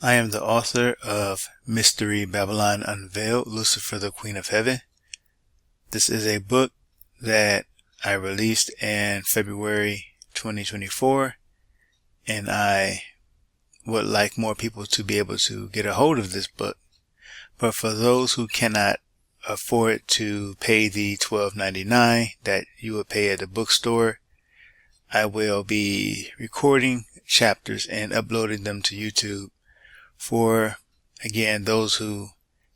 I am the author of Mystery Babylon Unveiled, Lucifer, the Queen of Heaven. This is a book that I released in February 2024, and I would like more people to be able to get a hold of this book. But for those who cannot afford to pay the $12.99 that you would pay at the bookstore, I will be recording chapters and uploading them to YouTube for, again, those who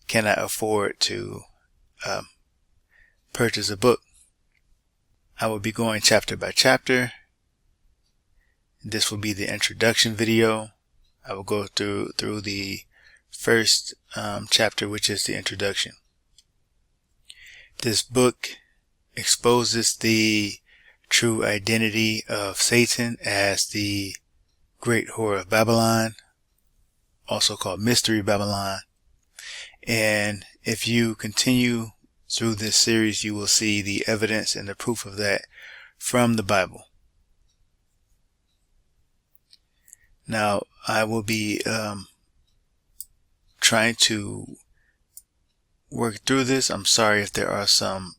cannot afford to purchase a book. I will be going chapter by chapter. This will be the introduction video. I will go through the first chapter, which is the introduction. This book exposes the true identity of Satan as the great whore of Babylon, also called Mystery Babylon. And if you continue through this series, you will see the evidence and the proof of that from the Bible. Now, I will be trying to work through this. I'm sorry if there are some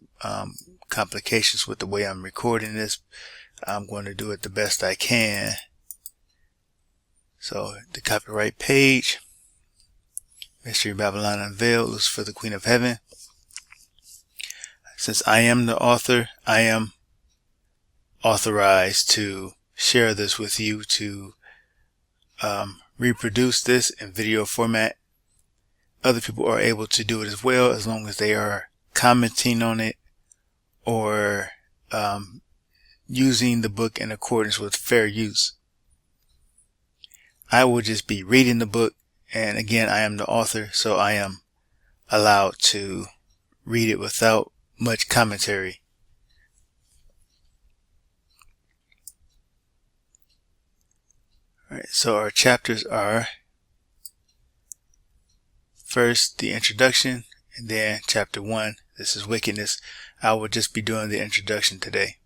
complications with the way I'm recording this. I'm going to do it the best I can. So, the copyright page, Mystery Babylon Unveiled, Lucifer, the Queen of Heaven. Since I am the author, I am authorized to share this with you, to reproduce this in video format. Other people are able to do it as well, as long as they are commenting on it or using the book in accordance with fair use. I will just be reading the book, and again, I am the author, so I am allowed to read it without much commentary. Alright, so our chapters are first the introduction, and then chapter 1, this is wickedness. I will just be doing the introduction today.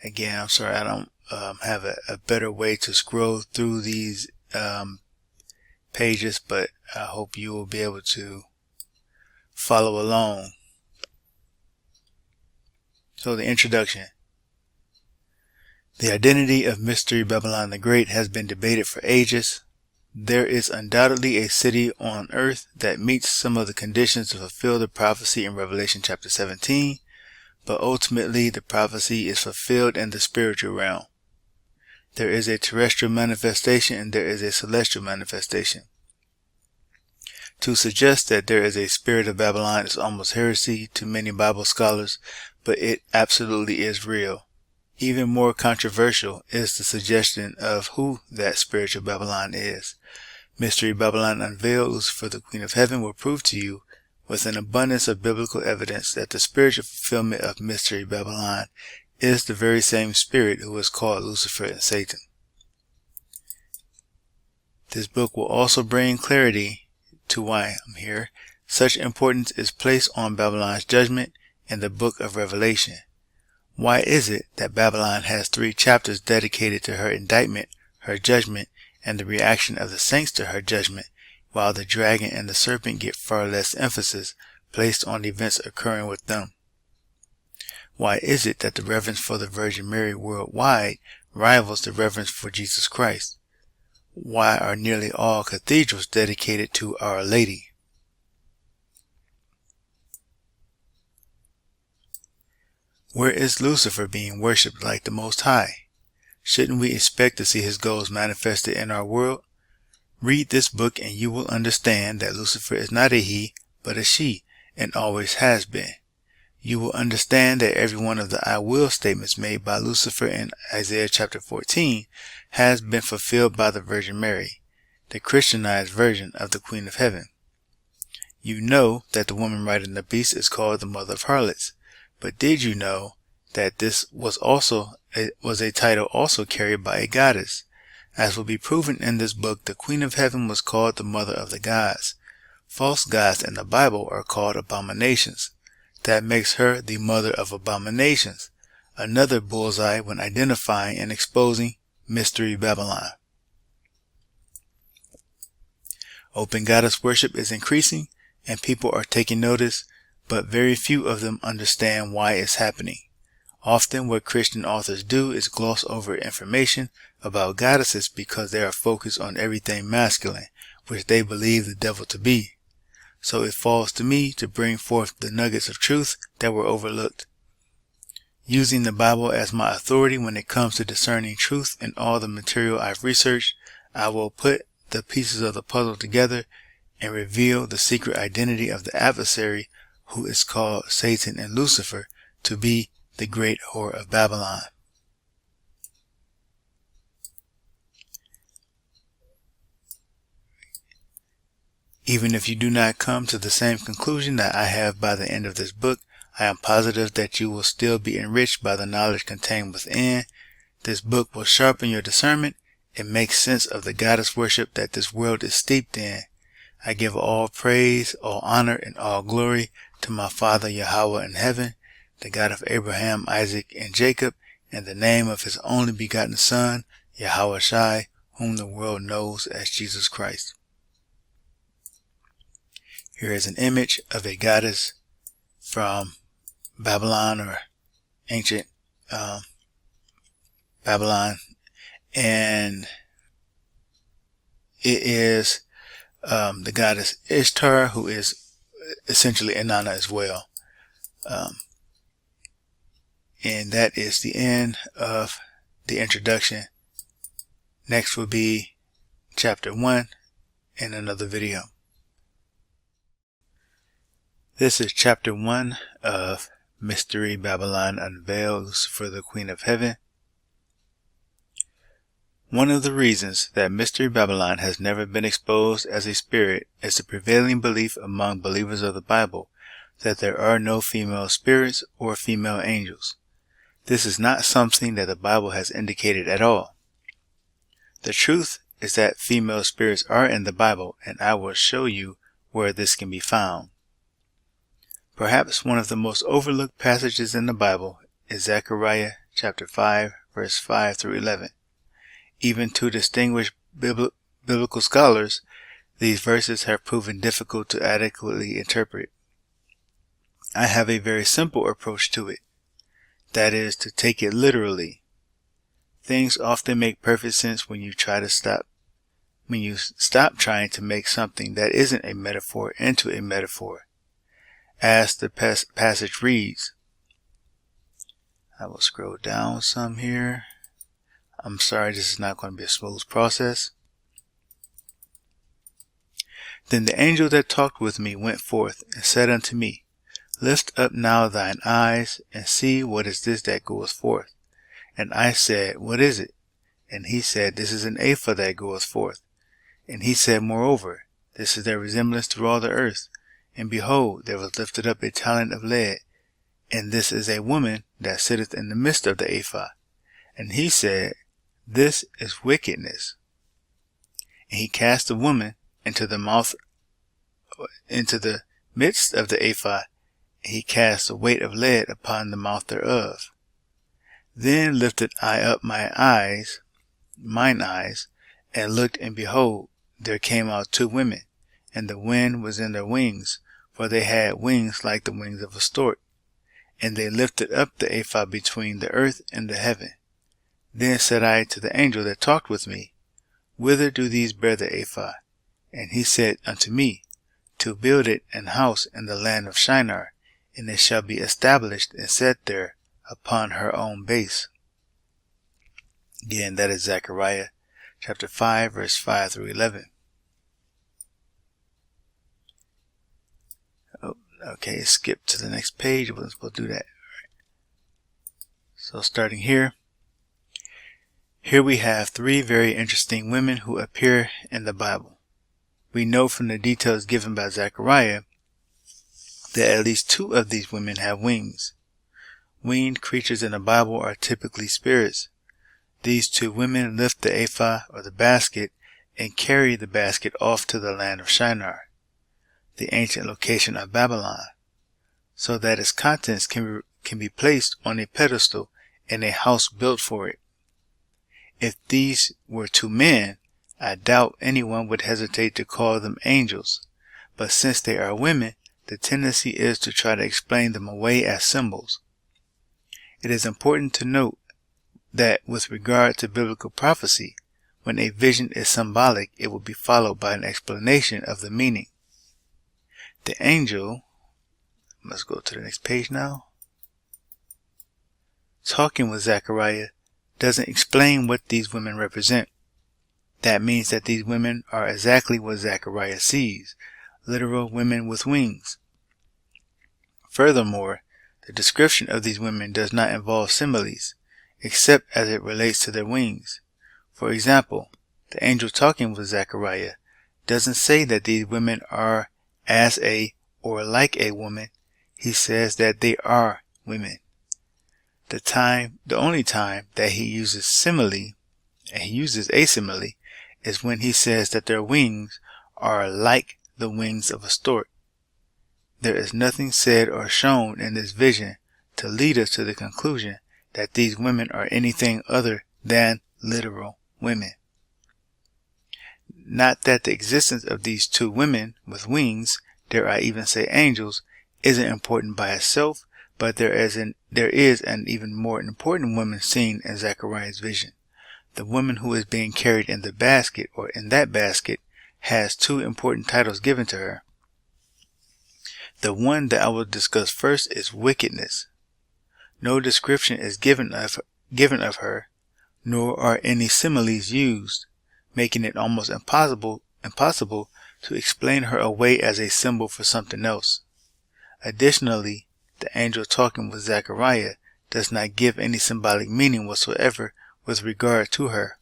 Again, I'm sorry I don't have a better way to scroll through these pages, but I hope you will be able to follow along. So, the introduction. The identity of Mystery Babylon the Great has been debated for ages. There is undoubtedly a city on earth that meets some of the conditions to fulfill the prophecy in Revelation chapter 17, but ultimately the prophecy is fulfilled in the spiritual realm. There is a terrestrial manifestation and there is a celestial manifestation. To suggest that there is a spirit of Babylon is almost heresy to many Bible scholars, but it absolutely is real. Even more controversial is the suggestion of who that spiritual Babylon is. Mystery Babylon Unveiled, Lucifer, the Queen of Heaven will prove to you with an abundance of biblical evidence that the spiritual fulfillment of Mystery Babylon is the very same spirit who is called Lucifer and Satan. This book will also bring clarity to why I'm here. Such importance is placed on Babylon's judgment in the book of Revelation. Why is it that Babylon has 3 chapters dedicated to her indictment, her judgment, and the reaction of the saints to her judgment, while the dragon and the serpent get far less emphasis placed on events occurring with them? Why is it that the reverence for the Virgin Mary worldwide rivals the reverence for Jesus Christ? Why are nearly all cathedrals dedicated to Our Lady? Where is Lucifer being worshipped like the Most High? Shouldn't we expect to see his goals manifested in our world? Read this book and you will understand that Lucifer is not a he, but a she, and always has been. You will understand that every one of the I will statements made by Lucifer in Isaiah chapter 14 has been fulfilled by the Virgin Mary, the Christianized version of the Queen of Heaven. You know that the woman riding the beast is called the mother of harlots. But did you know that this was a title also carried by a goddess? As will be proven in this book, the Queen of Heaven was called the mother of the gods. False gods in the Bible are called abominations. That makes her the mother of abominations. Another bullseye when identifying and exposing Mystery Babylon. Open goddess worship is increasing and people are taking notice, but very few of them understand why it's happening. Often what Christian authors do is gloss over information about goddesses because they are focused on everything masculine, which they believe the devil to be. So it falls to me to bring forth the nuggets of truth that were overlooked. Using the Bible as my authority when it comes to discerning truth in all the material I've researched, I will put the pieces of the puzzle together and reveal the secret identity of the adversary, who is called Satan and Lucifer, to be the great whore of Babylon. Even if you do not come to the same conclusion that I have by the end of this book, I am positive that you will still be enriched by the knowledge contained within. This book will sharpen your discernment and make sense of the goddess worship that this world is steeped in. I give all praise, all honor, and all glory to my Father Yahweh in heaven, the God of Abraham, Isaac, and Jacob, in the name of his only begotten Son, Yahweh Shai, whom the world knows as Jesus Christ. Here is an image of a goddess from Babylon, or ancient Babylon, and it is the goddess Ishtar, who is essentially Inanna as well. And that is the end of the introduction. Next will be chapter 1 in another video. This is chapter 1 of Mystery Babylon Unveiled, Lucifer, the Queen of Heaven. One of the reasons that Mystery Babylon has never been exposed as a spirit is the prevailing belief among believers of the Bible that there are no female spirits or female angels. This is not something that the Bible has indicated at all. The truth is that female spirits are in the Bible, and I will show you where this can be found. Perhaps one of the most overlooked passages in the Bible is Zechariah chapter 5, verse 5 through 11. Even to distinguished biblical scholars, these verses have proven difficult to adequately interpret. I have a very simple approach to it. That is, to take it literally. Things often make perfect sense when you stop trying to make something that isn't a metaphor into a metaphor. As the passage reads, I will scroll down some here. I'm sorry, this is not going to be a smooth process. Then the angel that talked with me went forth and said unto me, Lift up now thine eyes, and see what is this that goeth forth. And I said, What is it? And he said, This is an ephah that goeth forth. And he said, Moreover, this is their resemblance through all the earth. And behold, there was lifted up a talent of lead, and this is a woman that sitteth in the midst of the ephah. And he said, This is wickedness. And he cast the woman into the midst of the ephah, and he cast a weight of lead upon the mouth thereof. Then lifted I up mine eyes, and looked, and behold, there came out two women, and the wind was in their wings, for they had wings like the wings of a stork. And they lifted up the ephah between the earth and the heaven. Then said I to the angel that talked with me, Whither do these bear the ephah? And he said unto me, To build it an house in the land of Shinar, and it shall be established and set there upon her own base. Again, that is Zechariah chapter 5, verse 5 through 11. Okay, skip to the next page. We'll do that. So starting here we have three very interesting women who appear in the Bible. We know from the details given by Zechariah that at least two of these women have wings. Winged creatures in the Bible are typically spirits. These two women lift the ephah, or the basket, and carry the basket off to the land of Shinar, the ancient location of Babylon, so that its contents can be placed on a pedestal in a house built for it. If these were two men, I doubt anyone would hesitate to call them angels, but since they are women, the tendency is to try to explain them away as symbols. It is important to note that with regard to biblical prophecy, when a vision is symbolic, it will be followed by an explanation of the meaning. The angel, let's go to the next page now, talking with Zechariah doesn't explain what these women represent. That means that these women are exactly what Zechariah sees, literal women with wings. Furthermore, the description of these women does not involve similes, except as it relates to their wings. For example, the angel talking with Zechariah doesn't say that these women are as a or like a woman. He says that they are women. The only time that he uses simile, and he uses a simile, is when he says that their wings are like the wings of a stork. There is nothing said or shown in this vision to lead us to the conclusion that these women are anything other than literal women. Not that the existence of these two women with wings, dare I even say angels, isn't important by itself, but there is an even more important woman seen in Zechariah's vision. The woman who is being carried in the basket, or in that basket, has two important titles given to her. The one that I will discuss first is wickedness. No description is given of her, nor are any similes used, making it almost impossible to explain her away as a symbol for something else. Additionally, the angel talking with Zechariah does not give any symbolic meaning whatsoever with regard to her.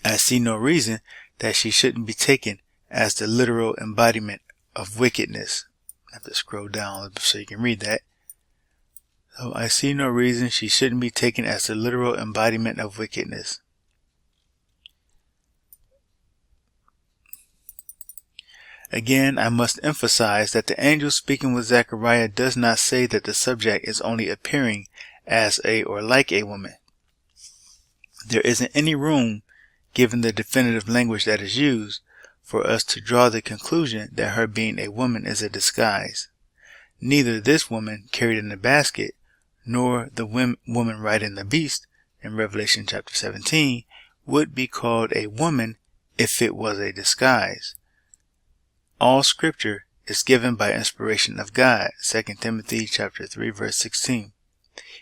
I see no reason that she shouldn't be taken as the literal embodiment of wickedness. I have to scroll down so you can read that. So I see no reason she shouldn't be taken as the literal embodiment of wickedness. Again, I must emphasize that the angel speaking with Zechariah does not say that the subject is only appearing as a or like a woman. There isn't any room, given the definitive language that is used, for us to draw the conclusion that her being a woman is a disguise. Neither this woman carried in the basket, nor the woman riding the beast in Revelation chapter 17 would be called a woman if it was a disguise. All scripture is given by inspiration of God, 2 Timothy chapter 3 verse 16.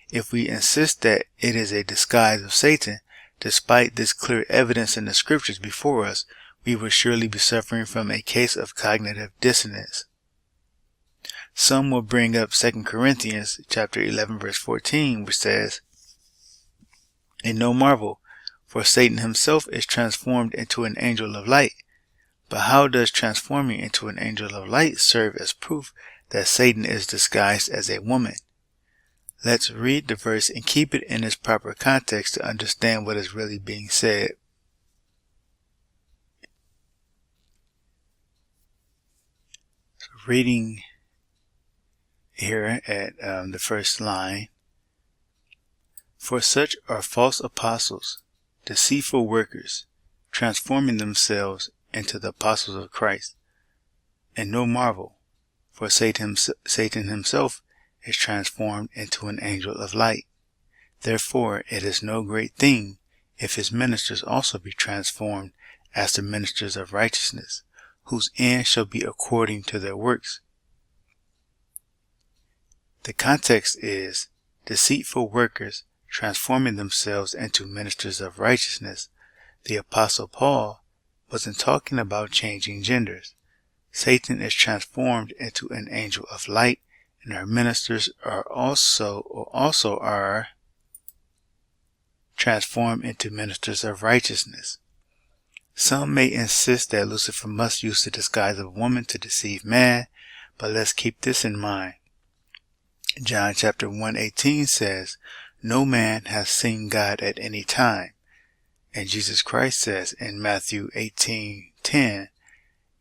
If we insist that it is a disguise of Satan, despite this clear evidence in the scriptures before us, we will surely be suffering from a case of cognitive dissonance. Some will bring up 2 Corinthians chapter 11 verse 14, which says, "And no marvel, for Satan himself is transformed into an angel of light." But how does transforming into an angel of light serve as proof that Satan is disguised as a woman? Let's read the verse and keep it in its proper context to understand what is really being said. So reading here at the first line. "For such are false apostles, deceitful workers, transforming themselves into the apostles of Christ. And no marvel, for Satan himself is transformed into an angel of light. Therefore it is no great thing if his ministers also be transformed as the ministers of righteousness, whose end shall be according to their works." The context is deceitful workers transforming themselves into ministers of righteousness. The Apostle Paul wasn't talking about changing genders. Satan is transformed into an angel of light, and our ministers are also transformed into ministers of righteousness. Some may insist that Lucifer must use the disguise of a woman to deceive man, but let's keep this in mind. John chapter 1:18 says, "No man has seen God at any time." And Jesus Christ says in Matthew 18:10,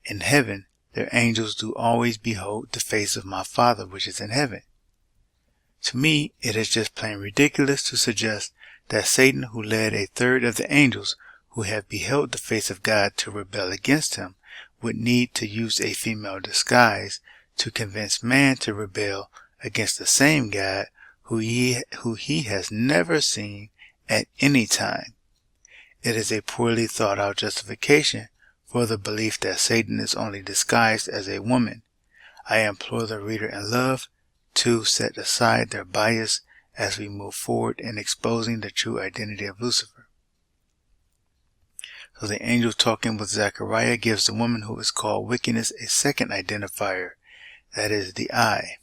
"In heaven their angels do always behold the face of my Father which is in heaven." To me, it is just plain ridiculous to suggest that Satan, who led a third of the angels who have beheld the face of God to rebel against him, would need to use a female disguise to convince man to rebel against the same God who he has never seen at any time. It is a poorly thought out justification for the belief that Satan is only disguised as a woman. I implore the reader in love to set aside their bias as we move forward in exposing the true identity of Lucifer. So the angel talking with Zechariah gives the woman who is called wickedness a second identifier, that is the eye.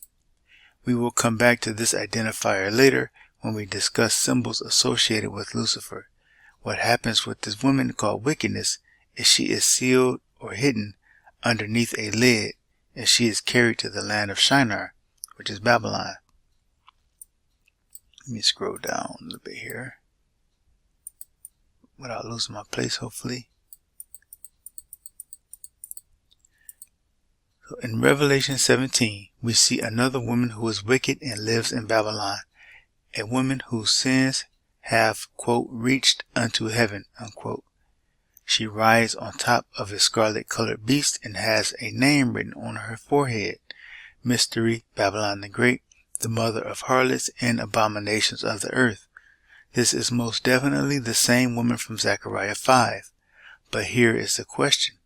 We will come back to this identifier later when we discuss symbols associated with Lucifer. What happens with this woman called wickedness is she is sealed or hidden underneath a lid, and she is carried to the land of Shinar, which is Babylon. Let me scroll down a little bit here without losing my place, hopefully. So in Revelation 17, we see another woman who is wicked and lives in Babylon, a woman whose sins have, quote, reached unto heaven, unquote. She rides on top of a scarlet-colored beast and has a name written on her forehead, Mystery, Babylon the Great, the mother of harlots and abominations of the earth. This is most definitely the same woman from Zechariah 5. But here is the question.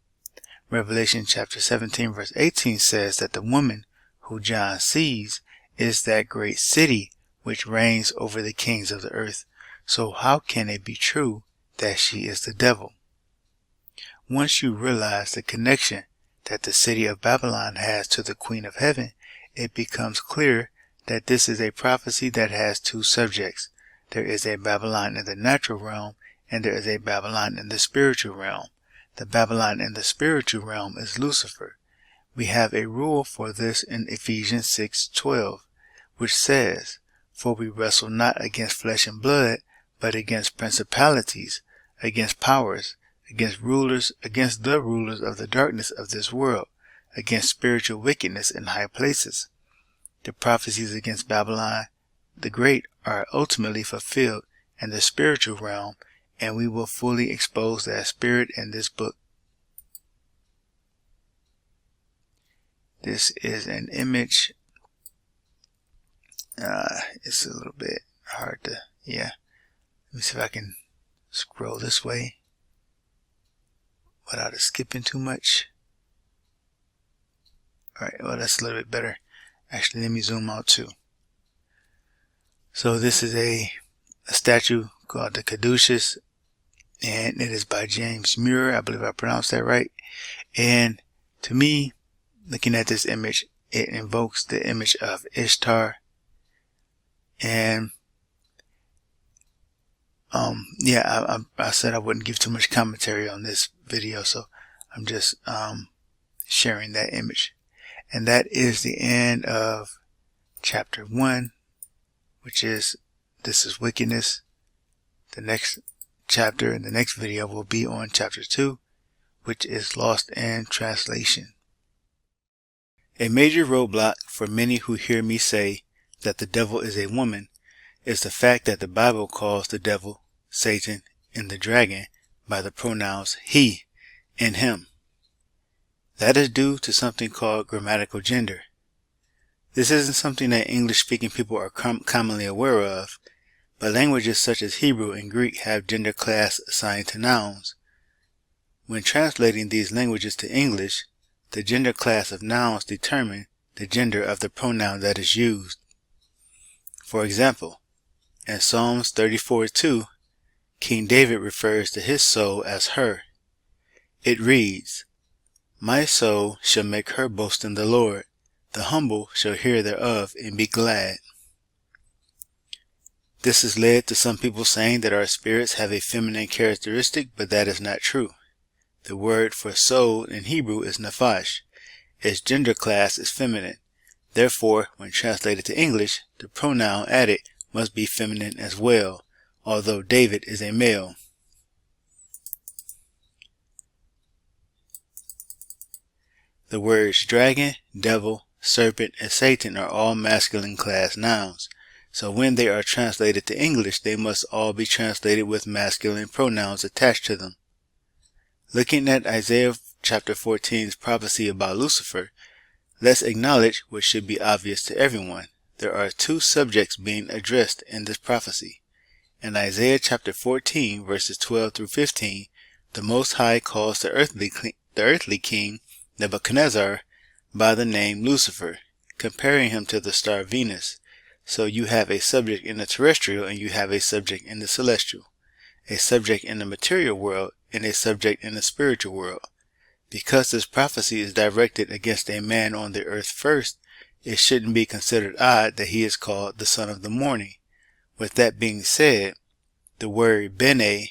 Revelation chapter 17 verse 18 says that the woman who John sees is that great city which reigns over the kings of the earth. So how can it be true that she is the devil? Once you realize the connection that the city of Babylon has to the Queen of Heaven, it becomes clear that this is a prophecy that has two subjects. There is a Babylon in the natural realm, and there is a Babylon in the spiritual realm. The Babylon in the spiritual realm is Lucifer. We have a rule for this in Ephesians 6:12, which says, "For we wrestle not against flesh and blood, but against principalities, against powers, against the rulers of the darkness of this world, against spiritual wickedness in high places." The prophecies against Babylon the Great are ultimately fulfilled in the spiritual realm, and we will fully expose that spirit in this book. This is an image. It's a little bit hard to, Let me see if I can scroll this way without it skipping too much. Alright, well that's a little bit better. Actually, let me zoom out too. So this is a statue called the Caduceus, and it is by James Muir. I believe I pronounced that right. And to me, looking at this image, it invokes the image of Ishtar. And I said I wouldn't give too much commentary on this video, so I'm just sharing that image. And that is the end of chapter 1, which is This is Wickedness. The next chapter in the next video will be on chapter 2, which is Lost in Translation. A major roadblock for many who hear me say that the devil is a woman is the fact that the Bible calls the devil, Satan, and the dragon by the pronouns he and him. That is due to something called grammatical gender. This isn't something that English-speaking people are commonly aware of, but languages such as Hebrew and Greek have gender class assigned to nouns. When translating these languages to English, the gender class of nouns determine the gender of the pronoun that is used. For example, in Psalms 34:2, King David refers to his soul as her. It reads, "My soul shall make her boast in the Lord. The humble shall hear thereof and be glad." This has led to some people saying that our spirits have a feminine characteristic, but that is not true. The word for soul in Hebrew is nephash. Its gender class is feminine. Therefore, when translated to English, the pronoun added must be feminine as well, although David is a male. The words dragon, devil, serpent, and Satan are all masculine class nouns. So when they are translated to English, they must all be translated with masculine pronouns attached to them. Looking at Isaiah chapter 14's prophecy about Lucifer, let's acknowledge what should be obvious to everyone. There are two subjects being addressed in this prophecy. In Isaiah chapter 14, verses 12 through 15, the Most High calls the earthly king, Nebuchadnezzar, by the name Lucifer, comparing him to the star Venus. So you have a subject in the terrestrial and you have a subject in the celestial, a subject in the material world and a subject in the spiritual world. Because this prophecy is directed against a man on the earth first, it shouldn't be considered odd that he is called the son of the morning. With that being said, the word Bene,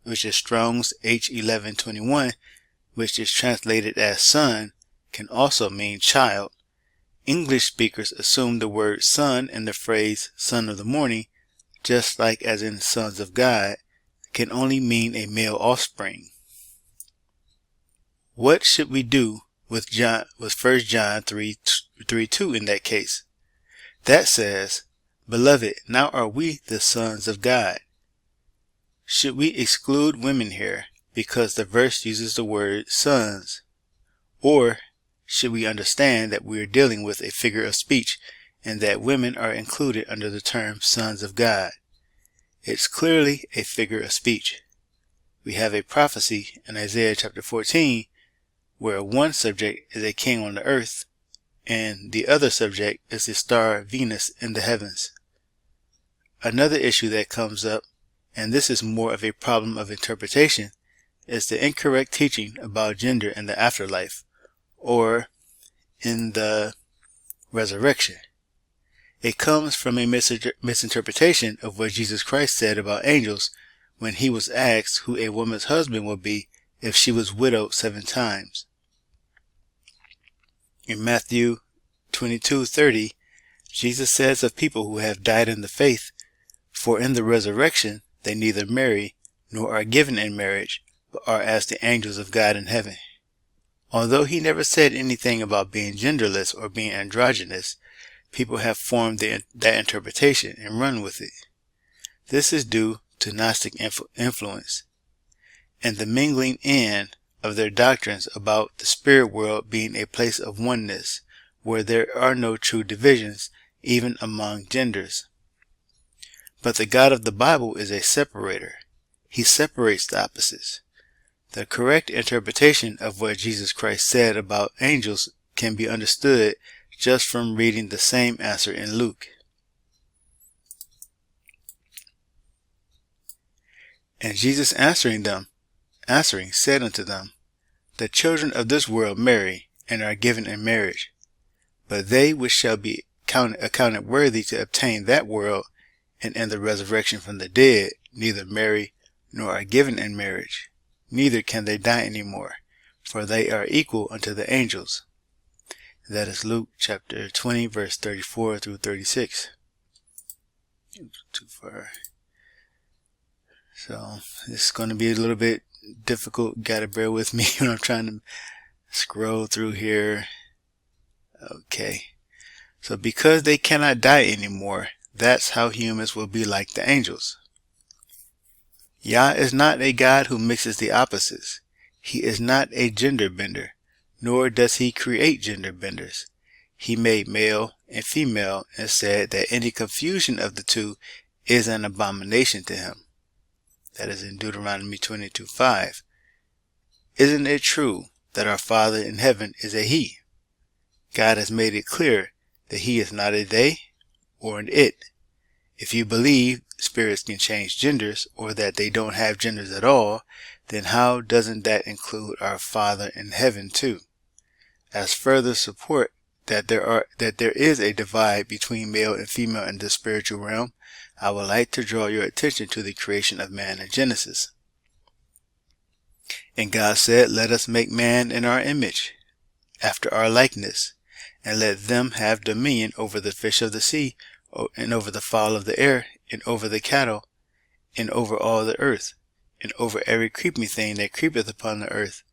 which is Strong's H1121, which is translated as son, can also mean child. English speakers assume the word son in the phrase son of the morning, just like as in sons of God, can only mean a male offspring. What should we do with 1 John 3:2 in that case? That says, "Beloved, now are we the sons of God." Should we exclude women here because the verse uses the word sons? Or should we understand that we are dealing with a figure of speech and that women are included under the term sons of God? It's clearly a figure of speech. We have a prophecy in Isaiah chapter 14 where one subject is a king on the earth and the other subject is the star Venus in the heavens. Another issue that comes up, and this is more of a problem of interpretation, is the incorrect teaching about gender in the afterlife, or in the resurrection. It comes from a misinterpretation of what Jesus Christ said about angels when he was asked who a woman's husband would be if she was widowed 7 times. In Matthew 22:30, Jesus says of people who have died in the faith, "For in the resurrection they neither marry nor are given in marriage, but are as the angels of God in heaven." Although he never said anything about being genderless or being androgynous, people have formed that interpretation and run with it. This is due to Gnostic influence and the mingling in of their doctrines about the spirit world being a place of oneness, where there are no true divisions, even among genders. But the God of the Bible is a separator. He separates the opposites. The correct interpretation of what Jesus Christ said about angels can be understood just from reading the same answer in Luke. And Jesus answering said unto them, "The children of this world marry, and are given in marriage. But they which shall be accounted worthy to obtain that world, and in the resurrection from the dead, neither marry nor are given in marriage, neither can they die any more, for they are equal unto the angels." That is Luke chapter 20, verse 34 through 36. Too far. So it's going to be a little bit difficult. Gotta bear with me when I'm trying to scroll through here. Okay. So because they cannot die anymore, that's how humans will be like the angels. Yah is not a God who mixes the opposites. He is not a gender bender, nor does he create gender benders. He made male and female and said that any confusion of the two is an abomination to him. That is in Deuteronomy 22:5. Isn't it true that our Father in heaven is a he? God has made it clear that he is not a they or an it. If you believe spirits can change genders or that they don't have genders at all, then how doesn't that include our Father in heaven too? As further support that there is a divide between male and female in the spiritual realm, I would like to draw your attention to the creation of man in Genesis. And God said, "Let us make man in our image, after our likeness, and let them have dominion over the fish of the sea, and over the fowl of the air, and over the cattle, and over all the earth, and over every creeping thing that creepeth upon the earth."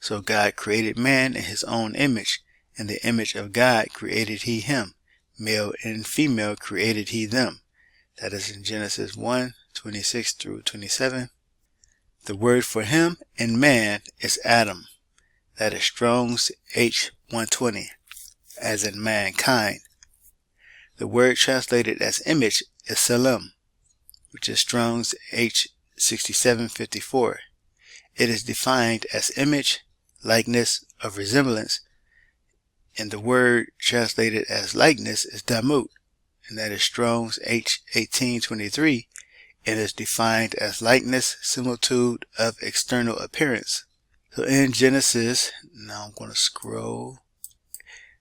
So God created man in his own image. In the image of God created he him. Male and female created he them. That is in Genesis 1:26 through 27. The word for him and man is Adam. That is Strong's H120, as in mankind. The word translated as image is Selim, which is Strong's H6754. It is defined as image, likeness, of resemblance, and the word translated as likeness is Damut, and that is Strong's H1823, and is defined as likeness, similitude of external appearance. So in Genesis, now I'm going to scroll,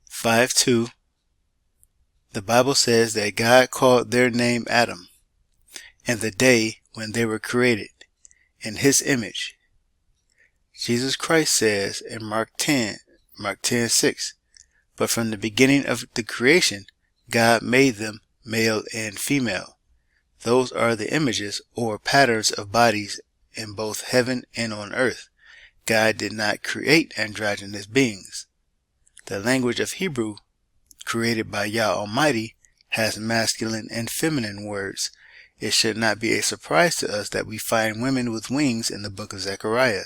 5:2, the Bible says that God called their name Adam, and the day when they were created, in his image. Jesus Christ says in Mark 10:6, but from the beginning of the creation, God made them male and female. Those are the images or patterns of bodies in both heaven and on earth. God did not create androgynous beings. The language of Hebrew, created by Yah Almighty, has masculine and feminine words. It should not be a surprise to us that we find women with wings in the book of Zechariah.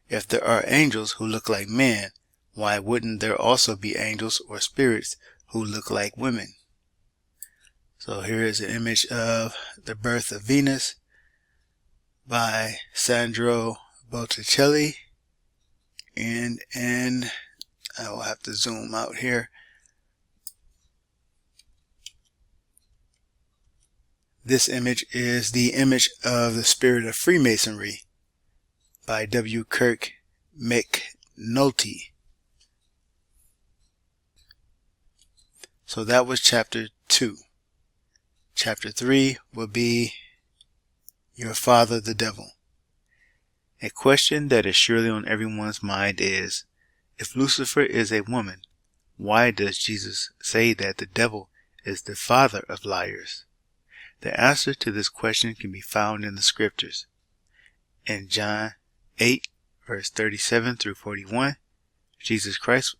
If there are angels who look like men, why wouldn't there also be angels or spirits who look like women? So here is an image of The Birth of Venus by Sandro Botticelli. And I will have to zoom out here. This image is the image of the Spirit of Freemasonry by W. Kirk McNulty. So that was chapter 2. Chapter 3 will be Your Father the Devil. A question that is surely on everyone's mind is, if Lucifer is a woman, why does Jesus say that the devil is the father of liars? The answer to this question can be found in the scriptures. In John 8, verse 37 through 41, Jesus Christ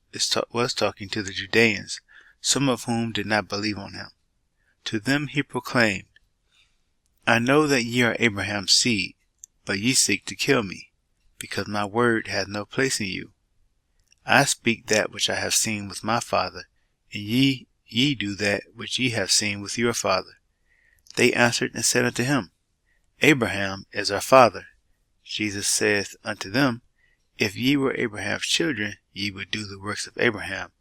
was talking to the Judeans, some of whom did not believe on him. To them he proclaimed, I know that ye are Abraham's seed, but ye seek to kill me, because my word hath no place in you. I speak that which I have seen with my father, and ye do that which ye have seen with your father. They answered and said unto him, Abraham is our father. Jesus saith unto them, If ye were Abraham's children, ye would do the works of Abraham.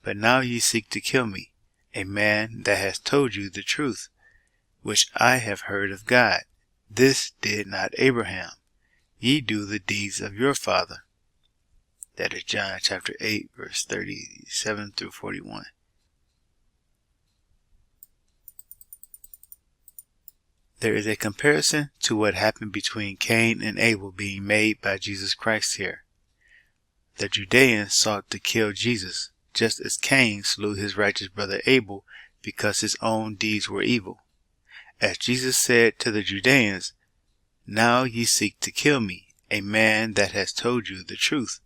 But now ye seek to kill me, a man that has told you the truth, which I have heard of God. This did not Abraham. Ye do the deeds of your father. That is John chapter 8, verse 37 through 41. There is a comparison to what happened between Cain and Abel being made by Jesus Christ here. The Judeans sought to kill Jesus, just as Cain slew his righteous brother Abel because his own deeds were evil. As Jesus said to the Judeans, Now ye seek to kill me, a man that has told you the truth.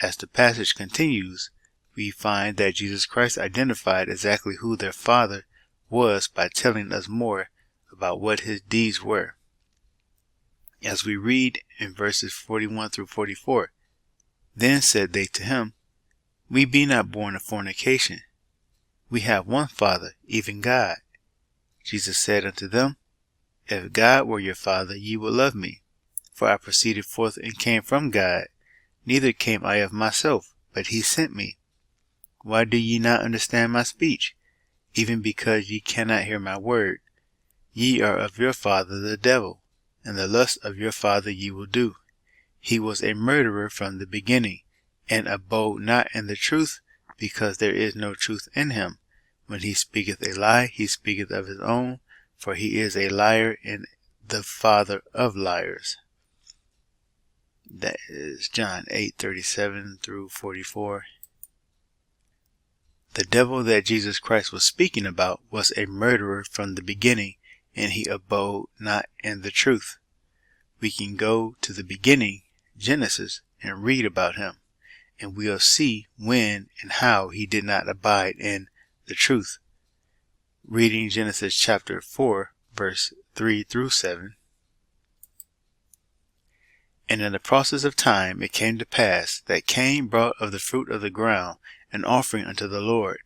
As the passage continues, we find that Jesus Christ identified exactly who their father was by telling us more about what his deeds were. As we read in verses 41 through 44, Then said they to him, We be not born of fornication. We have one Father, even God. Jesus said unto them, If God were your Father, ye would love me, for I proceeded forth and came from God. Neither came I of myself, but he sent me. Why do ye not understand my speech? Even because ye cannot hear my word. Ye are of your father the devil, and the lust of your father ye will do. He was a murderer from the beginning, and abode not in the truth, because there is no truth in him. When he speaketh a lie, he speaketh of his own, for he is a liar and the father of liars. That is John 8:37 through 44. The devil that Jesus Christ was speaking about was a murderer from the beginning, and he abode not in the truth. We can go to the beginning, Genesis, and read about him, and we'll see when and how he did not abide in the truth. Reading Genesis chapter 4, verse 3 through 7. And in the process of time it came to pass that Cain brought of the fruit of the ground an offering unto the Lord,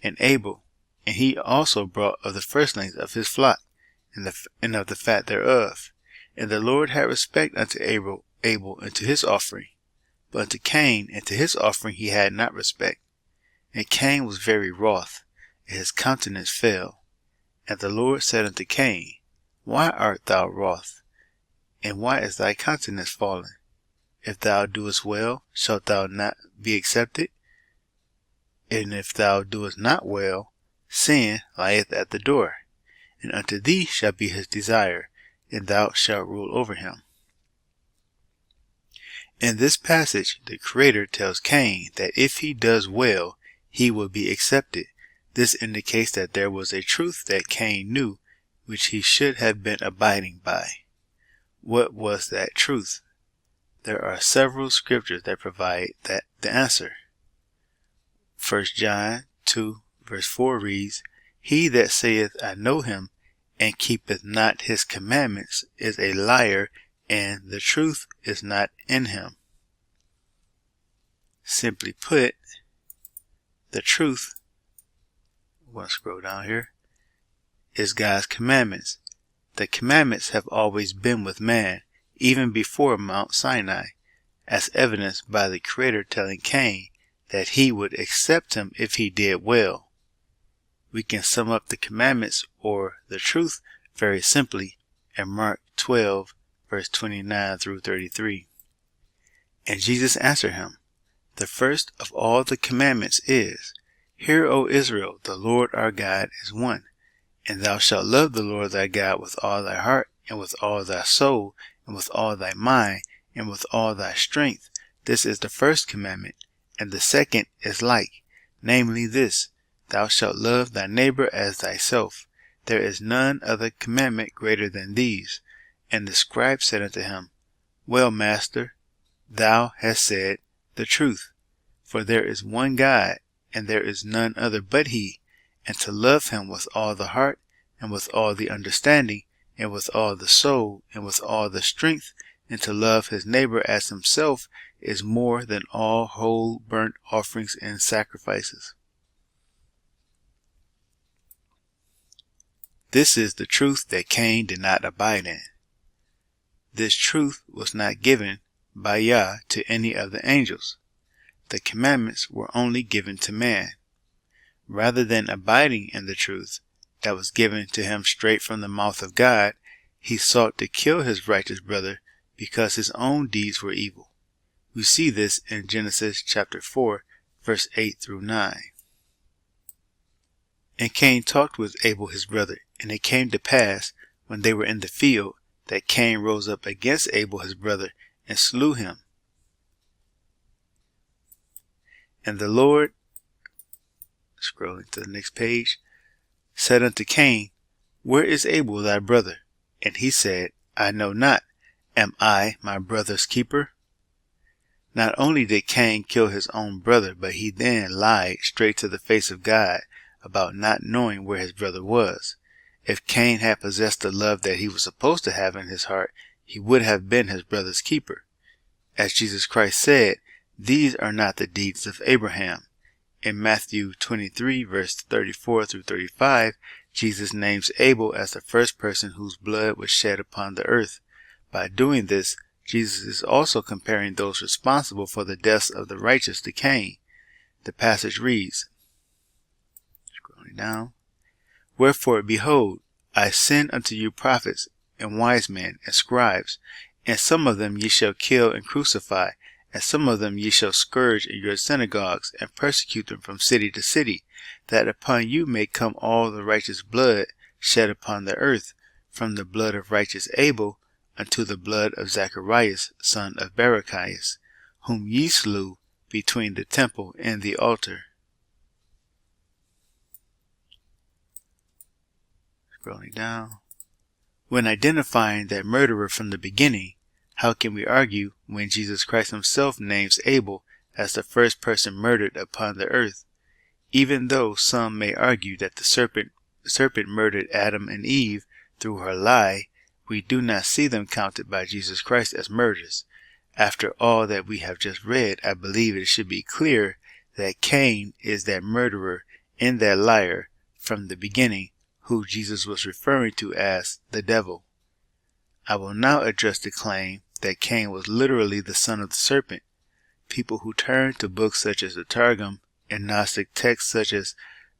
and Abel, and he also brought of the firstlings of his flock, and of the fat thereof. And the Lord had respect unto Abel and to his offering, but unto Cain and to his offering he had not respect. And Cain was very wroth, and his countenance fell. And the Lord said unto Cain, Why art thou wroth? And why is thy countenance fallen? If thou doest well, shalt thou not be accepted? And if thou doest not well, sin lieth at the door, and unto thee shall be his desire, and thou shalt rule over him. In this passage, the Creator tells Cain that if he does well, he will be accepted. This indicates that there was a truth that Cain knew, which he should have been abiding by. What was that truth? There are several scriptures that provide the answer. 1 John 2 verse 4 reads, He that saith, I know him, and keepeth not his commandments, is a liar, and the truth is not in him. Simply put, the truth, I'm going to scroll down here, is God's commandments. The commandments have always been with man, even before Mount Sinai, as evidenced by the Creator telling Cain that he would accept him if he did well. We can sum up the commandments or the truth very simply in Mark 12 verse 29 through 33. And Jesus answered him, The first of all the commandments is, Hear, O Israel, the Lord our God is one. And thou shalt love the Lord thy God with all thy heart, and with all thy soul, and with all thy mind, and with all thy strength. This is the first commandment. And the second is like, namely this, Thou shalt love thy neighbor as thyself. There is none other commandment greater than these. And the scribe said unto him, Well, Master, thou hast said the truth. For there is one God, and there is none other but he, and to love him with all the heart, and with all the understanding, and with all the soul, and with all the strength, and to love his neighbor as himself is more than all whole burnt offerings and sacrifices. This is the truth that Cain did not abide in. This truth was not given by Yah to any of the angels. The commandments were only given to man. Rather than abiding in the truth that was given to him straight from the mouth of God, he sought to kill his righteous brother because his own deeds were evil. We see this in Genesis chapter 4, verse 8 through 9. And Cain talked with Abel his brother, and it came to pass, when they were in the field, that Cain rose up against Abel his brother, and slew him. And the Lord, scrolling to the next page, said unto Cain, Where is Abel thy brother? And he said, I know not. Am I my brother's keeper? Not only did Cain kill his own brother, but he then lied straight to the face of God about not knowing where his brother was. If Cain had possessed the love that he was supposed to have in his heart, he would have been his brother's keeper. As Jesus Christ said, These are not the deeds of Abraham. In Matthew 23, verse 34 through 35, Jesus names Abel as the first person whose blood was shed upon the earth. By doing this, Jesus is also comparing those responsible for the deaths of the righteous to Cain. The passage reads, scrolling down, Wherefore, behold, I send unto you prophets, and wise men, and scribes, and some of them ye shall kill and crucify, and some of them ye shall scourge in your synagogues, and persecute them from city to city, that upon you may come all the righteous blood shed upon the earth, from the blood of righteous Abel unto the blood of Zacharias, son of Barachias, whom ye slew between the temple and the altar. Scrolling down. When identifying that murderer from the beginning, how can we argue when Jesus Christ himself names Abel as the first person murdered upon the earth? Even though some may argue that the serpent serpent murdered Adam and Eve through her lie, we do not see them counted by Jesus Christ as murderers. After all that we have just read, I believe it should be clear that Cain is that murderer and that liar from the beginning, who Jesus was referring to as the devil. I will now address the claim that Cain was literally the son of the serpent. People who turn to books such as the Targum and Gnostic texts such as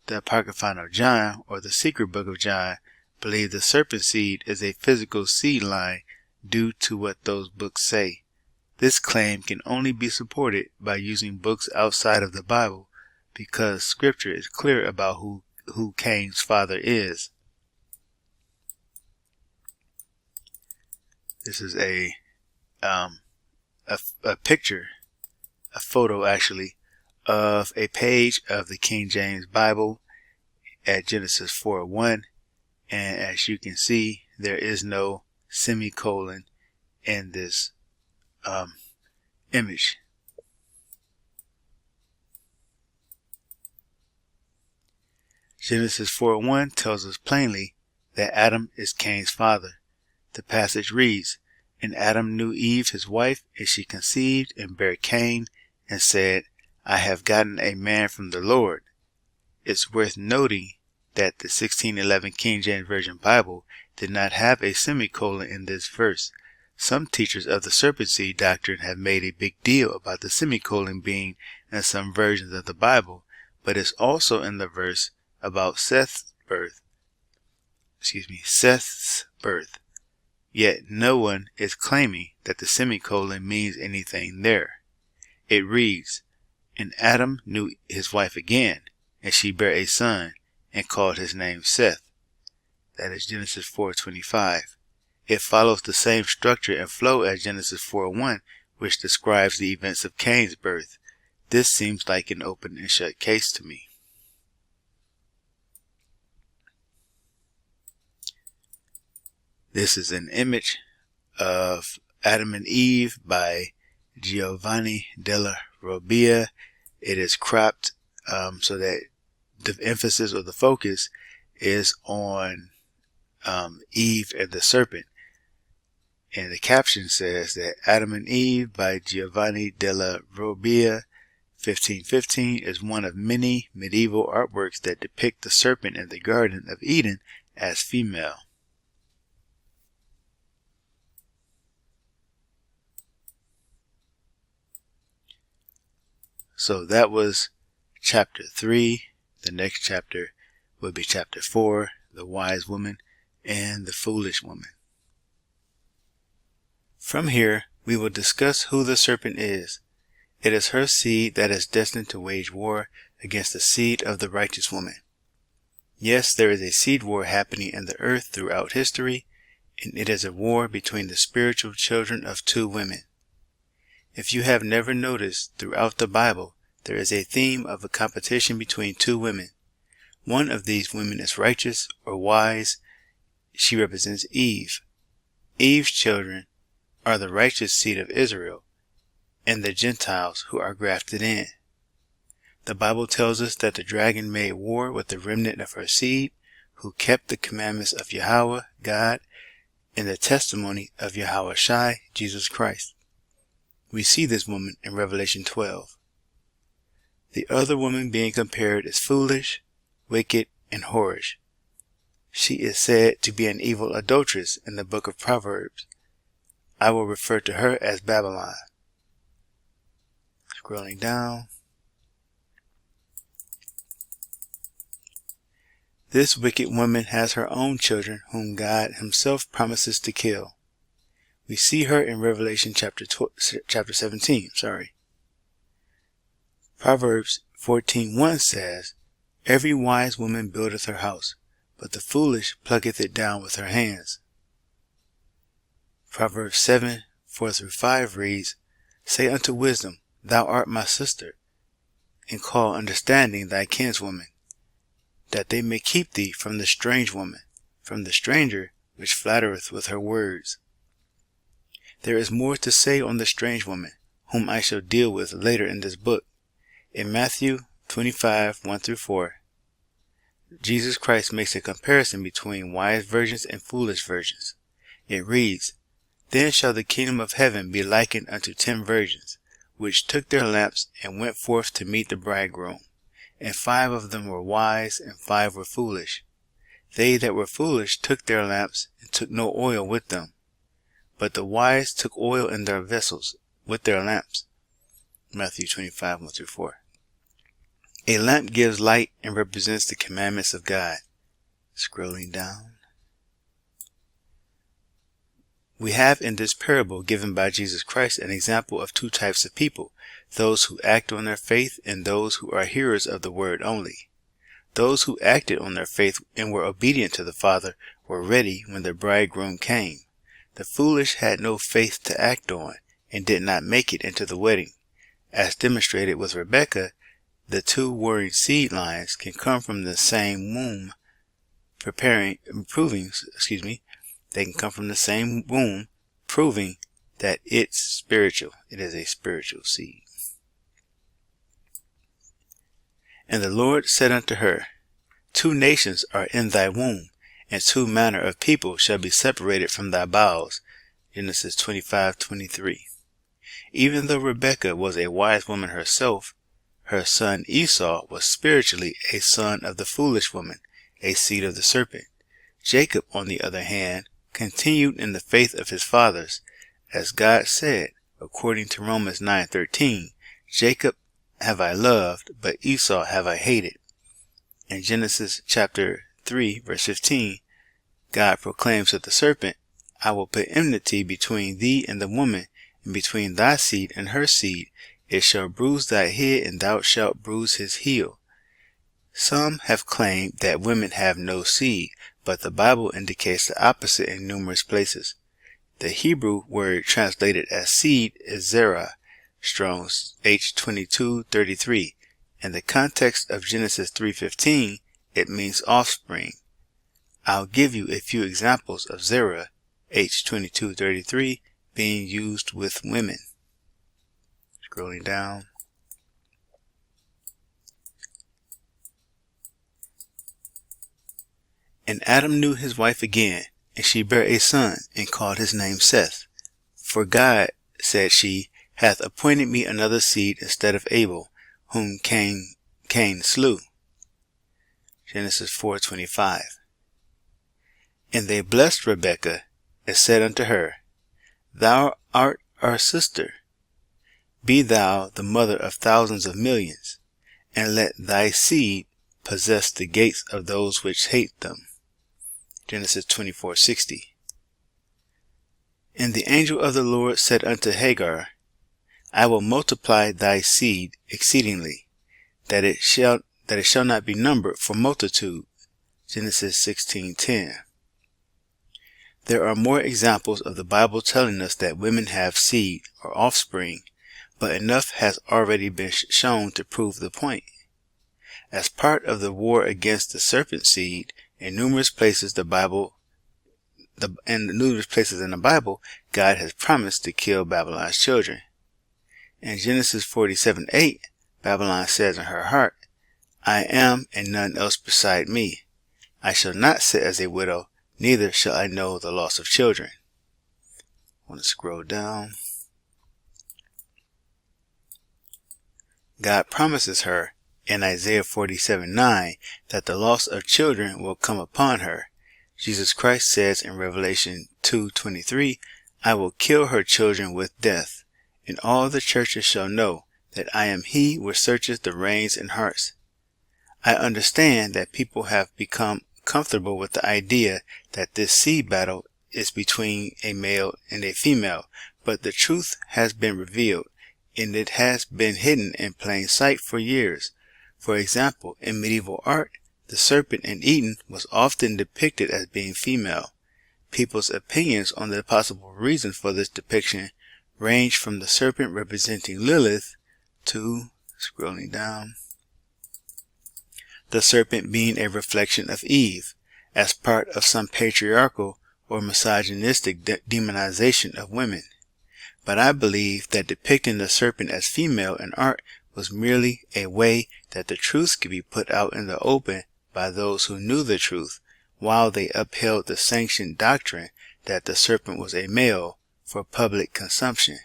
the Apocryphon of John or the Secret Book of John believe the serpent seed is a physical seed line due to what those books say. This claim can only be supported by using books outside of the Bible because Scripture is clear about who Cain's father is. This is a picture, a photo actually, of a page of the King James Bible at Genesis 4:1, and as you can see, there is no semicolon in this image. Genesis 4:1 tells us plainly that Adam is Cain's father. The passage reads, "And Adam knew Eve his wife, and she conceived and bare Cain, and said, I have gotten a man from the Lord." It's worth noting that the 1611 King James Version Bible did not have a semicolon in this verse. Some teachers of the serpent seed doctrine have made a big deal about the semicolon being in some versions of the Bible, but it's also in the verse about Seth's birth. Yet no one is claiming that the semicolon means anything there. It reads, "And Adam knew his wife again, and she bare a son, and called his name Seth." That is Genesis 4:25. It follows the same structure and flow as Genesis 4:1, which describes the events of Cain's birth. This seems like an open and shut case to me. This is an image of Adam and Eve by Giovanni della Robbia. It is cropped so that the emphasis or the focus is on Eve and the serpent. And the caption says that Adam and Eve by Giovanni della Robbia 1515 is one of many medieval artworks that depict the serpent in the Garden of Eden as female. So that was chapter 3. The next chapter will be chapter 4, the wise woman and the foolish woman. From here, we will discuss who the serpent is. It is her seed that is destined to wage war against the seed of the righteous woman. Yes, there is a seed war happening in the earth throughout history, and it is a war between the spiritual children of two women. If you have never noticed, throughout the Bible, there is a theme of a competition between two women. One of these women is righteous or wise. She represents Eve. Eve's children are the righteous seed of Israel and the Gentiles who are grafted in. The Bible tells us that the dragon made war with the remnant of her seed, who kept the commandments of Yahweh, God, and the testimony of Yahweh Shai, Jesus Christ. We see this woman in Revelation 12. The other woman being compared is foolish, wicked, and whorish. She is said to be an evil adulteress in the book of Proverbs. I will refer to her as Babylon. Scrolling down. This wicked woman has her own children whom God himself promises to kill. We see her in Revelation chapter 17. Proverbs 14:1 says, "Every wise woman buildeth her house, but the foolish plucketh it down with her hands." Proverbs 7:4-5 reads, "Say unto wisdom, Thou art my sister, and call understanding thy kinswoman, that they may keep thee from the strange woman, from the stranger which flattereth with her words." There is more to say on the strange woman, whom I shall deal with later in this book. In Matthew 25:1-4, Jesus Christ makes a comparison between wise virgins and foolish virgins. It reads, "Then shall the kingdom of heaven be likened unto 10 virgins, which took their lamps and went forth to meet the bridegroom. And 5 of them were wise, and 5 were foolish. They that were foolish took their lamps, and took no oil with them. But the wise took oil in their vessels with their lamps." Matthew 25, 1-4. A lamp gives light and represents the commandments of God. Scrolling down. We have in this parable given by Jesus Christ an example of 2 types of people, those who act on their faith and those who are hearers of the word only. Those who acted on their faith and were obedient to the Father were ready when the bridegroom came. The foolish had no faith to act on and did not make it into the wedding. As demonstrated with Rebekah, the 2 warring seed lines can come from the same womb, proving that it's spiritual. It is a spiritual seed. "And the Lord said unto her, 2 nations are in thy womb, and 2 manner of people shall be separated from thy bowels." Genesis 25:23. Even though Rebekah was a wise woman herself, her son Esau was spiritually a son of the foolish woman, a seed of the serpent. Jacob, on the other hand, continued in the faith of his fathers, as God said, according to Romans 9:13, "Jacob have I loved, but Esau have I hated." In Genesis chapter 3, verse 15, God proclaims to the serpent, "I will put enmity between thee and the woman, and between thy seed and her seed. It shall bruise thy head, and thou shalt bruise his heel." Some have claimed that women have no seed, but the Bible indicates the opposite in numerous places. The Hebrew word translated as seed is zerah, Strong's H2233. In the context of Genesis 3:15, it means offspring. I'll give you a few examples of zerah, H2233, being used with women. Scrolling down. "And Adam knew his wife again, and she bare a son, and called his name Seth. For God, said she, hath appointed me another seed instead of Abel, whom Cain slew." Genesis 4:25. "And they blessed Rebekah, and said unto her, Thou art our sister. Be thou the mother of thousands of millions, and let thy seed possess the gates of those which hate them." Genesis 24:60. "And the angel of the Lord said unto Hagar, I will multiply thy seed exceedingly, that it shall not be numbered for multitude." Genesis 16:10. There are more examples of the Bible telling us that women have seed or offspring, but enough has already been shown to prove the point. As part of the war against the serpent seed, in numerous places in the Bible, God has promised to kill Babylon's children. In Genesis 47:8, Babylon says in her heart, "I am, and none else beside me. I shall not sit as a widow, neither shall I know the loss of children." I want to scroll down. God promises her in Isaiah 47:9 that the loss of children will come upon her. Jesus Christ says in Revelation 2:23, "I will kill her children with death, and all the churches shall know that I am he which searcheth the reins and hearts." I understand that people have become comfortable with the idea that this seed battle is between a male and a female, but the truth has been revealed, and it has been hidden in plain sight for years. For example, in medieval art, the serpent in Eden was often depicted as being female. People's opinions on the possible reason for this depiction range from the serpent representing Lilith to, scrolling down, the serpent being a reflection of Eve, as part of some patriarchal or misogynistic demonization of women. But I believe that depicting the serpent as female in art was merely a way that the truth could be put out in the open by those who knew the truth, while they upheld the sanctioned doctrine that the serpent was a male for public consumption.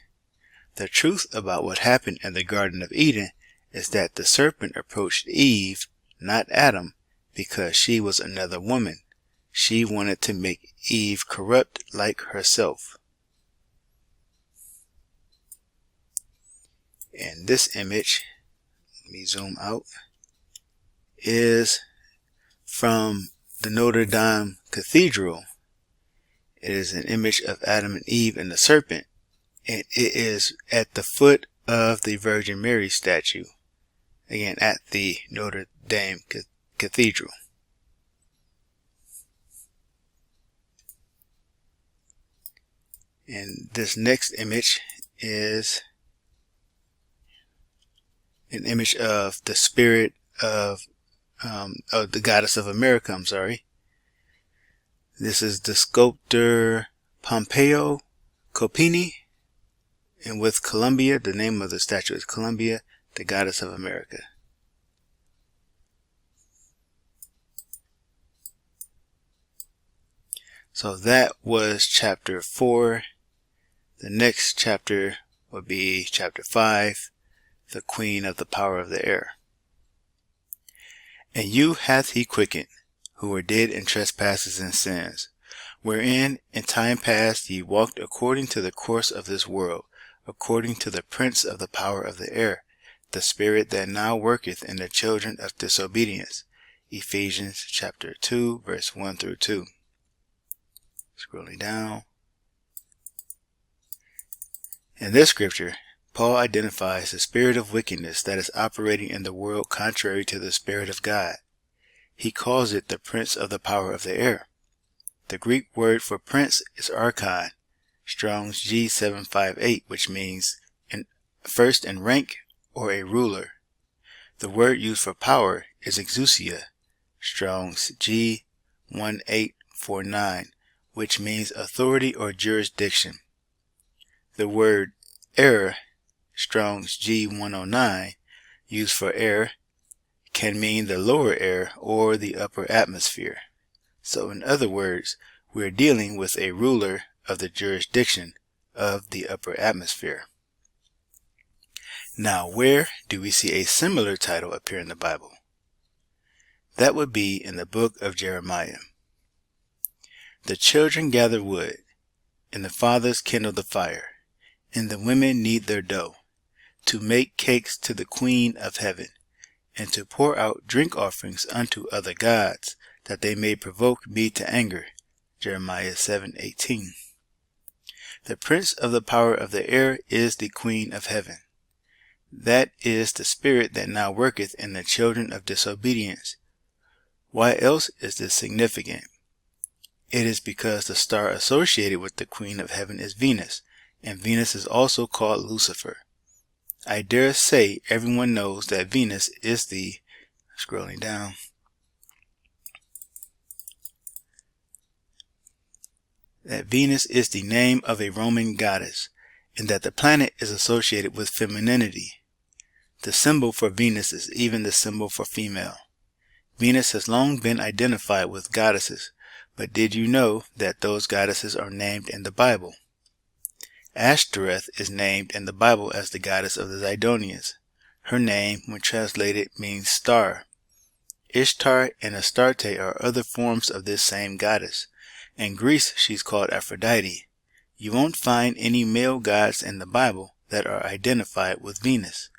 The truth about what happened in the Garden of Eden is that the serpent approached Eve, not Adam, because she was another woman. She wanted to make Eve corrupt like herself. And this image, let me zoom out, is from the Notre Dame Cathedral. It is an image of Adam and Eve and the serpent, and it is at the foot of the Virgin Mary statue, again at the Notre Dame Cathedral. And this next image is an image of the spirit of the goddess of America, I'm sorry. This is the sculptor Pompeo Copini, and with Columbia, the name of the statue is Columbia, the goddess of America. So that was chapter 4. The next chapter would be chapter 5, the queen of the power of the air. And you hath he quickened, who were dead in trespasses and sins, wherein in time past ye walked according to the course of this world, according to the prince of the power of the air, the spirit that now worketh in the children of disobedience. Ephesians chapter 2, verse 1 through 2. Scrolling down. In this scripture, Paul identifies the spirit of wickedness that is operating in the world contrary to the Spirit of God. He calls it the prince of the power of the air. The Greek word for prince is archon, Strong's G758, which means first in rank or a ruler. The word used for power is exousia, Strong's G1849, which means authority or jurisdiction. The word air, Strong's G109, used for air, can mean the lower air or the upper atmosphere. So in other words, we're dealing with a ruler of the jurisdiction of the upper atmosphere. Now, where do we see a similar title appear in the Bible? That would be in the book of Jeremiah. The children gather wood, and the fathers kindle the fire, and the women knead their dough, to make cakes to the queen of heaven, and to pour out drink offerings unto other gods, that they may provoke me to anger. Jeremiah 7:18. The prince of the power of the air is the queen of heaven. That is the spirit that now worketh in the children of disobedience. Why else is this significant? It is because the star associated with the queen of heaven is Venus, and Venus is also called Lucifer. I dare say everyone knows that Venus is the, scrolling down, that Venus is the name of a Roman goddess, and that the planet is associated with femininity. The symbol for Venus is even the symbol for female. Venus has long been identified with goddesses, but did you know that those goddesses are named in the Bible? Ashtoreth is named in the Bible as the goddess of the Zidonians. Her name, when translated, means star. Ishtar and Astarte are other forms of this same goddess. In Greece, she's called Aphrodite. You won't find any male gods in the Bible that are identified with Venus.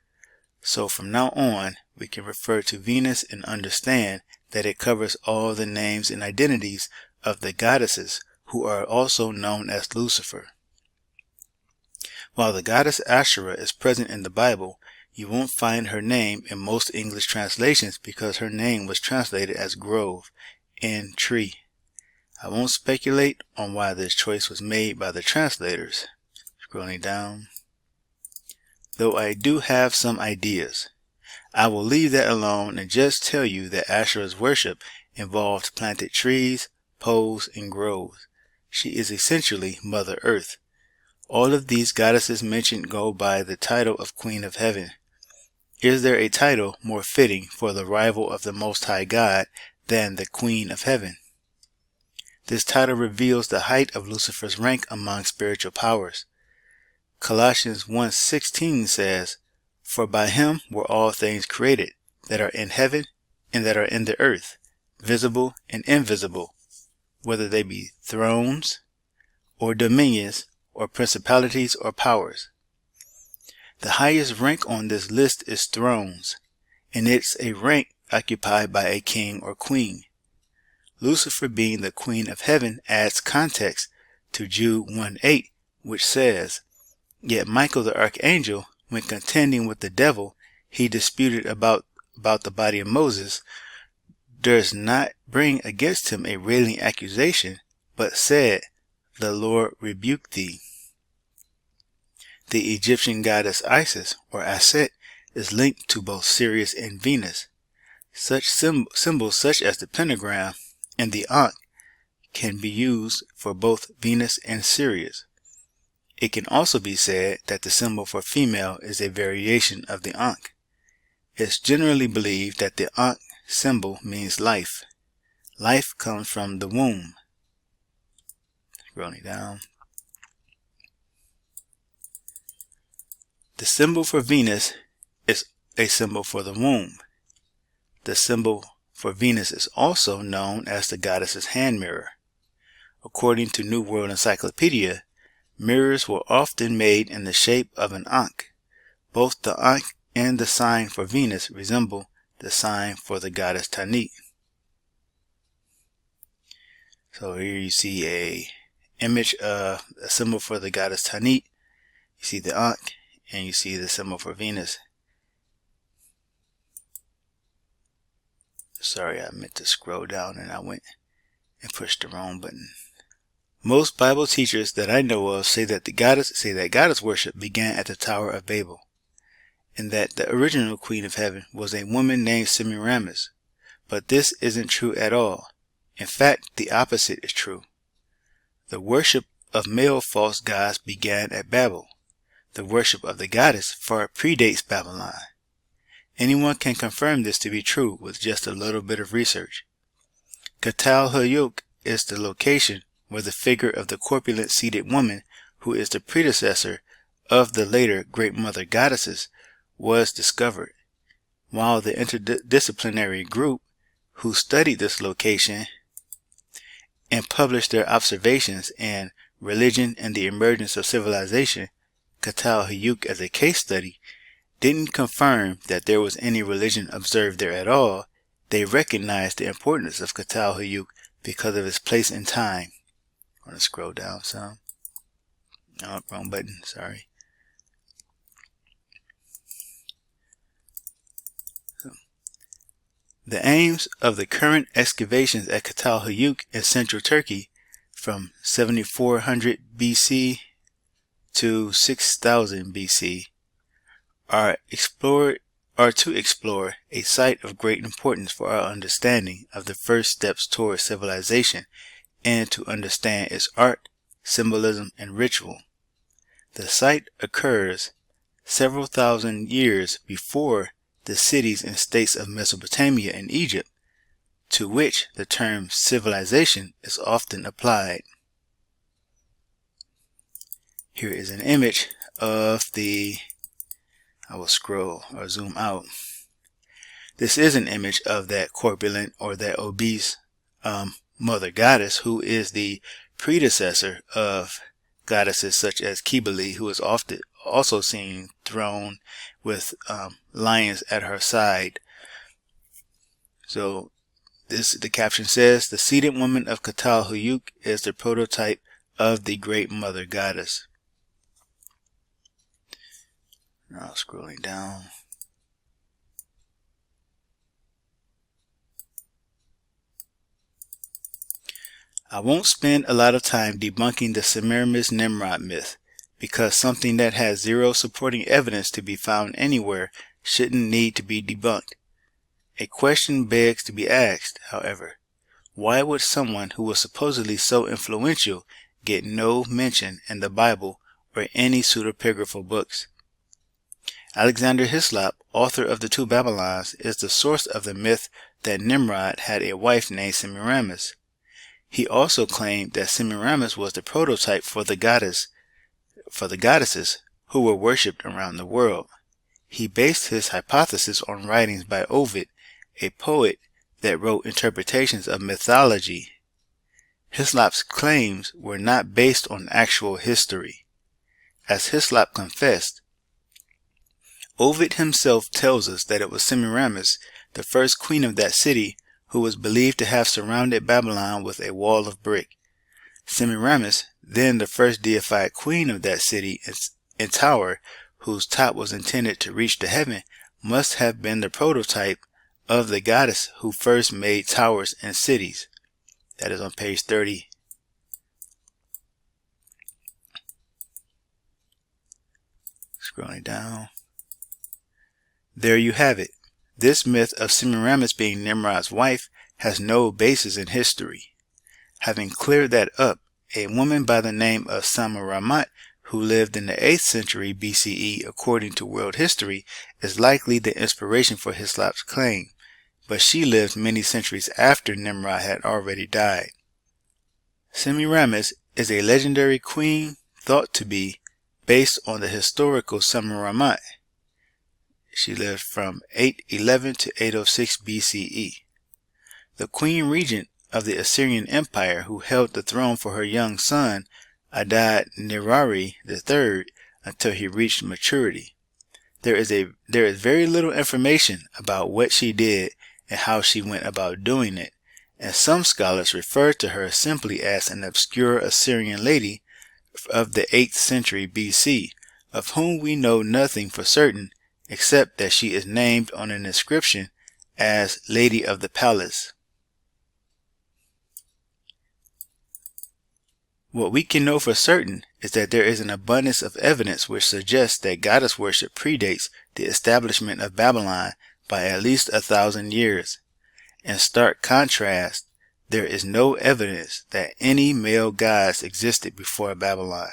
So from now on, we can refer to Venus and understand that it covers all the names and identities of the goddesses who are also known as Lucifer. While the goddess Asherah is present in the Bible, you won't find her name in most English translations because her name was translated as grove and tree. I won't speculate on why this choice was made by the translators. Scrolling down. Though I do have some ideas. I will leave that alone and just tell you that Asherah's worship involved planted trees, poles, and groves. She is essentially Mother Earth. All of these goddesses mentioned go by the title of Queen of Heaven. Is there a title more fitting for the rival of the Most High God than the Queen of Heaven. This title reveals the height of Lucifer's rank among spiritual powers. Colossians 1:16 says, "For by him were all things created, that are in heaven and that are in the earth, visible and invisible, whether they be thrones, or dominions, or principalities, or powers." The highest rank on this list is thrones, and it's a rank occupied by a king or queen. Lucifer, being the Queen of Heaven, adds context to Jude 1:8, which says, "Yet Michael the archangel, when contending with the devil, he disputed about the body of Moses, durst not bring against him a railing accusation, but said, The Lord rebuke thee." The Egyptian goddess Isis, or Aset, is linked to both Sirius and Venus. Such symbols such as the pentagram and the Ankh can be used for both Venus and Sirius. It can also be said that the symbol for female is a variation of the Ankh. It's generally believed that the Ankh symbol means life. Life comes from the womb. Scrolling down. The symbol for Venus is a symbol for the womb. The symbol for Venus is also known as the goddess's hand mirror. According to New World Encyclopedia, mirrors were often made in the shape of an Ankh. Both the Ankh and the sign for Venus resemble the sign for the goddess Tanit. So here you see a image of a symbol for the goddess Tanit. You see the Ankh and you see the symbol for Venus. Sorry, I meant to scroll down and I went and pushed the wrong button. Most Bible teachers that I know of say that goddess worship began at the Tower of Babel, and that the original Queen of Heaven was a woman named Semiramis. But this isn't true at all. In fact, the opposite is true. The worship of male false gods began at Babel. The worship of the goddess far predates Babylon. Anyone can confirm this to be true with just a little bit of research. Catalhuyuk is the location where the figure of the corpulent seated woman, who is the predecessor of the later Great Mother Goddesses, was discovered. While the interdisciplinary group who studied this location and published their observations in Religion and the Emergence of Civilization, Catalhuyuk as a case study, didn't confirm that there was any religion observed there at all. They recognized the importance of Catalhuyuk because of its place in time. I'm going to scroll down some. Oh, wrong button, sorry. The aims of the current excavations at Catalhuyuk in central Turkey from 7400 BC to 6000 BC are to explore a site of great importance for our understanding of the first steps towards civilization and to understand its art, symbolism, and ritual. The site occurs several thousand years before the cities and states of Mesopotamia and Egypt, to which the term civilization is often applied. Here is an image of I will scroll or zoom out. This is an image of that corpulent or that obese mother goddess, who is the predecessor of goddesses such as Kybele, who is often also seen throned with lions at her side. So the caption says, "The seated woman of Catalhuyuk is the prototype of the great mother goddess." Now scrolling down. I won't spend a lot of time debunking the Semiramis Nimrod myth, because something that has zero supporting evidence to be found anywhere shouldn't need to be debunked. A question begs to be asked, however. Why would someone who was supposedly so influential get no mention in the Bible or any pseudepigraphal books? Alexander Hislop, author of The Two Babylons, is the source of the myth that Nimrod had a wife named Semiramis. He also claimed that Semiramis was the prototype for the goddesses who were worshipped around the world. He based his hypothesis on writings by Ovid, a poet that wrote interpretations of mythology. Hislop's claims were not based on actual history. As Hislop confessed, Ovid himself tells us that it was Semiramis, the first queen of that city, who was believed to have surrounded Babylon with a wall of brick. Semiramis, then the first deified queen of that city and tower, whose top was intended to reach to heaven, must have been the prototype of the goddess who first made towers and cities. That is on page 30. Scrolling down. There you have it. This myth of Semiramis being Nimrod's wife has no basis in history. Having cleared that up, a woman by the name of Samaramat, who lived in the 8th century BCE according to world history, is likely the inspiration for Hislop's claim, but she lived many centuries after Nimrod had already died. Semiramis is a legendary queen thought to be based on the historical Samaramat. She lived from 811 to 806 BCE. The queen regent of the Assyrian Empire who held the throne for her young son, Adad Nirari III, until he reached maturity. There is very little information about what she did and how she went about doing it, and some scholars refer to her simply as an obscure Assyrian lady of the 8th century BC, of whom we know nothing for certain except that she is named on an inscription as Lady of the Palace. What we can know for certain is that there is an abundance of evidence which suggests that goddess worship predates the establishment of Babylon by at least 1,000 years. In stark contrast, there is no evidence that any male gods existed before Babylon.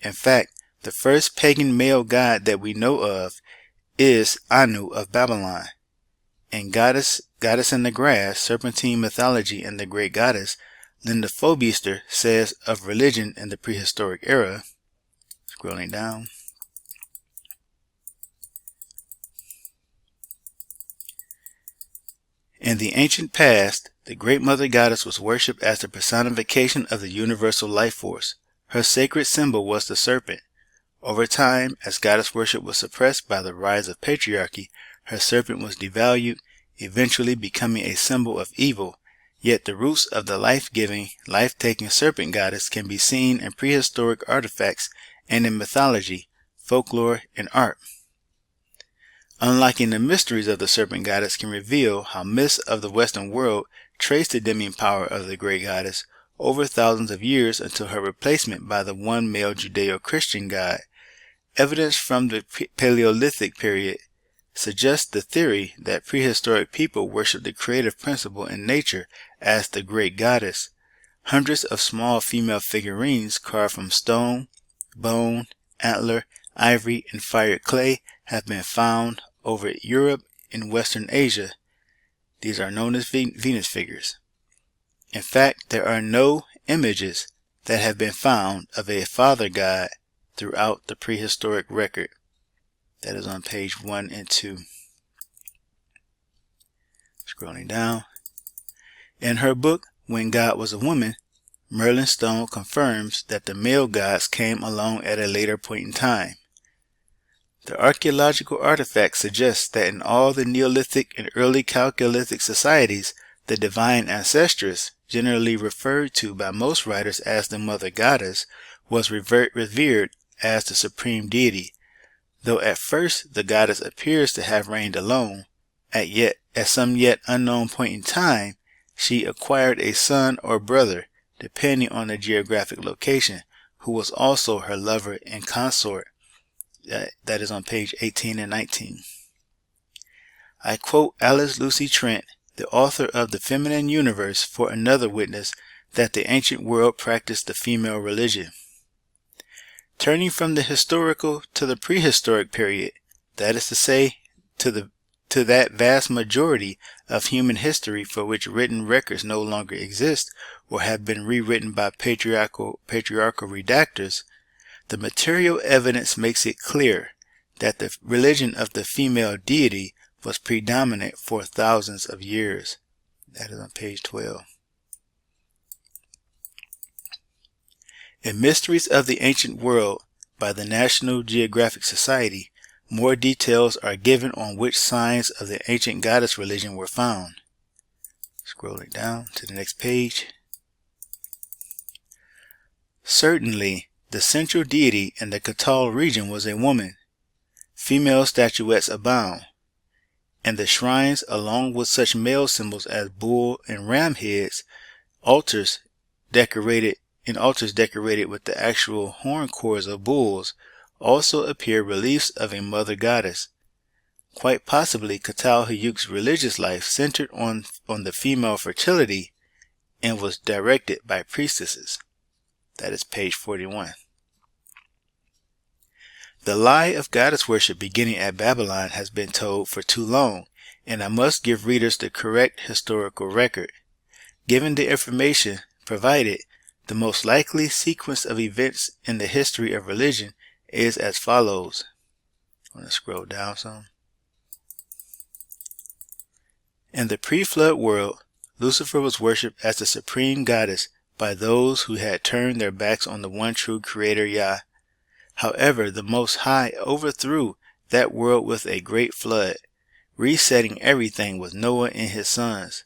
In fact, the first pagan male god that we know of is Anu of Babylon. In Goddess in the Grass, Serpentine mythology, and the Great Goddess, Linda Fobiester says of religion in the prehistoric era, scrolling down, in the ancient past, the Great Mother Goddess was worshipped as the personification of the universal life force. Her sacred symbol was the serpent. Over time, as goddess worship was suppressed by the rise of patriarchy, her serpent was devalued, eventually becoming a symbol of evil. Yet the roots of the life-giving, life-taking serpent goddess can be seen in prehistoric artifacts and in mythology, folklore, and art. Unlocking the mysteries of the serpent goddess can reveal how myths of the Western world trace the dimming power of the great goddess over thousands of years until her replacement by the one male Judeo-Christian god. Evidence from the Paleolithic period suggests the theory that prehistoric people worshipped the creative principle in nature as the great goddess. Hundreds of small female figurines carved from stone, bone, antler, ivory, and fired clay have been found over Europe and Western Asia. These are known as Venus figures. In fact, there are no images that have been found of a father god throughout the prehistoric record. That is on page 1 and 2. Scrolling down. In her book, When God Was a Woman, Merlin Stone confirms that the male gods came along at a later point in time. The archaeological artifacts suggest that in all the Neolithic and early Chalcolithic societies, the divine ancestress, generally referred to by most writers as the mother goddess, was revered as the supreme deity. Though at first the goddess appears to have reigned alone, at some yet unknown point in time, she acquired a son or brother, depending on the geographic location, who was also her lover and consort. That is on page 18 and 19. I quote Alice Lucy Trent, the author of The Feminine Universe, for another witness that the ancient world practiced the female religion. Turning from the historical to the prehistoric period, that is to say, to the to that vast majority of human history for which written records no longer exist or have been rewritten by patriarchal redactors, the material evidence makes it clear that the religion of the female deity was predominant for thousands of years. That is on page 12. In Mysteries of the Ancient World by the National Geographic Society, more details are given on which signs of the ancient goddess religion were found. Scrolling down to the next page. Certainly, the central deity in the Katal region was a woman. Female statuettes abound, and the shrines, along with such male symbols as bull and ram heads, altars decorated with the actual horn cores of bulls, also appear reliefs of a mother goddess. Quite possibly, Katal Hayuk's religious life centered on the female fertility and was directed by priestesses. That is page 41. The lie of goddess worship beginning at Babylon has been told for too long, and I must give readers the correct historical record. Given the information provided, the most likely sequence of events in the history of religion is as follows. I'm going to scroll down some. In the pre-flood world, Lucifer was worshipped as the supreme goddess by those who had turned their backs on the one true creator Yah. However, the Most High overthrew that world with a great flood, resetting everything with Noah and his sons.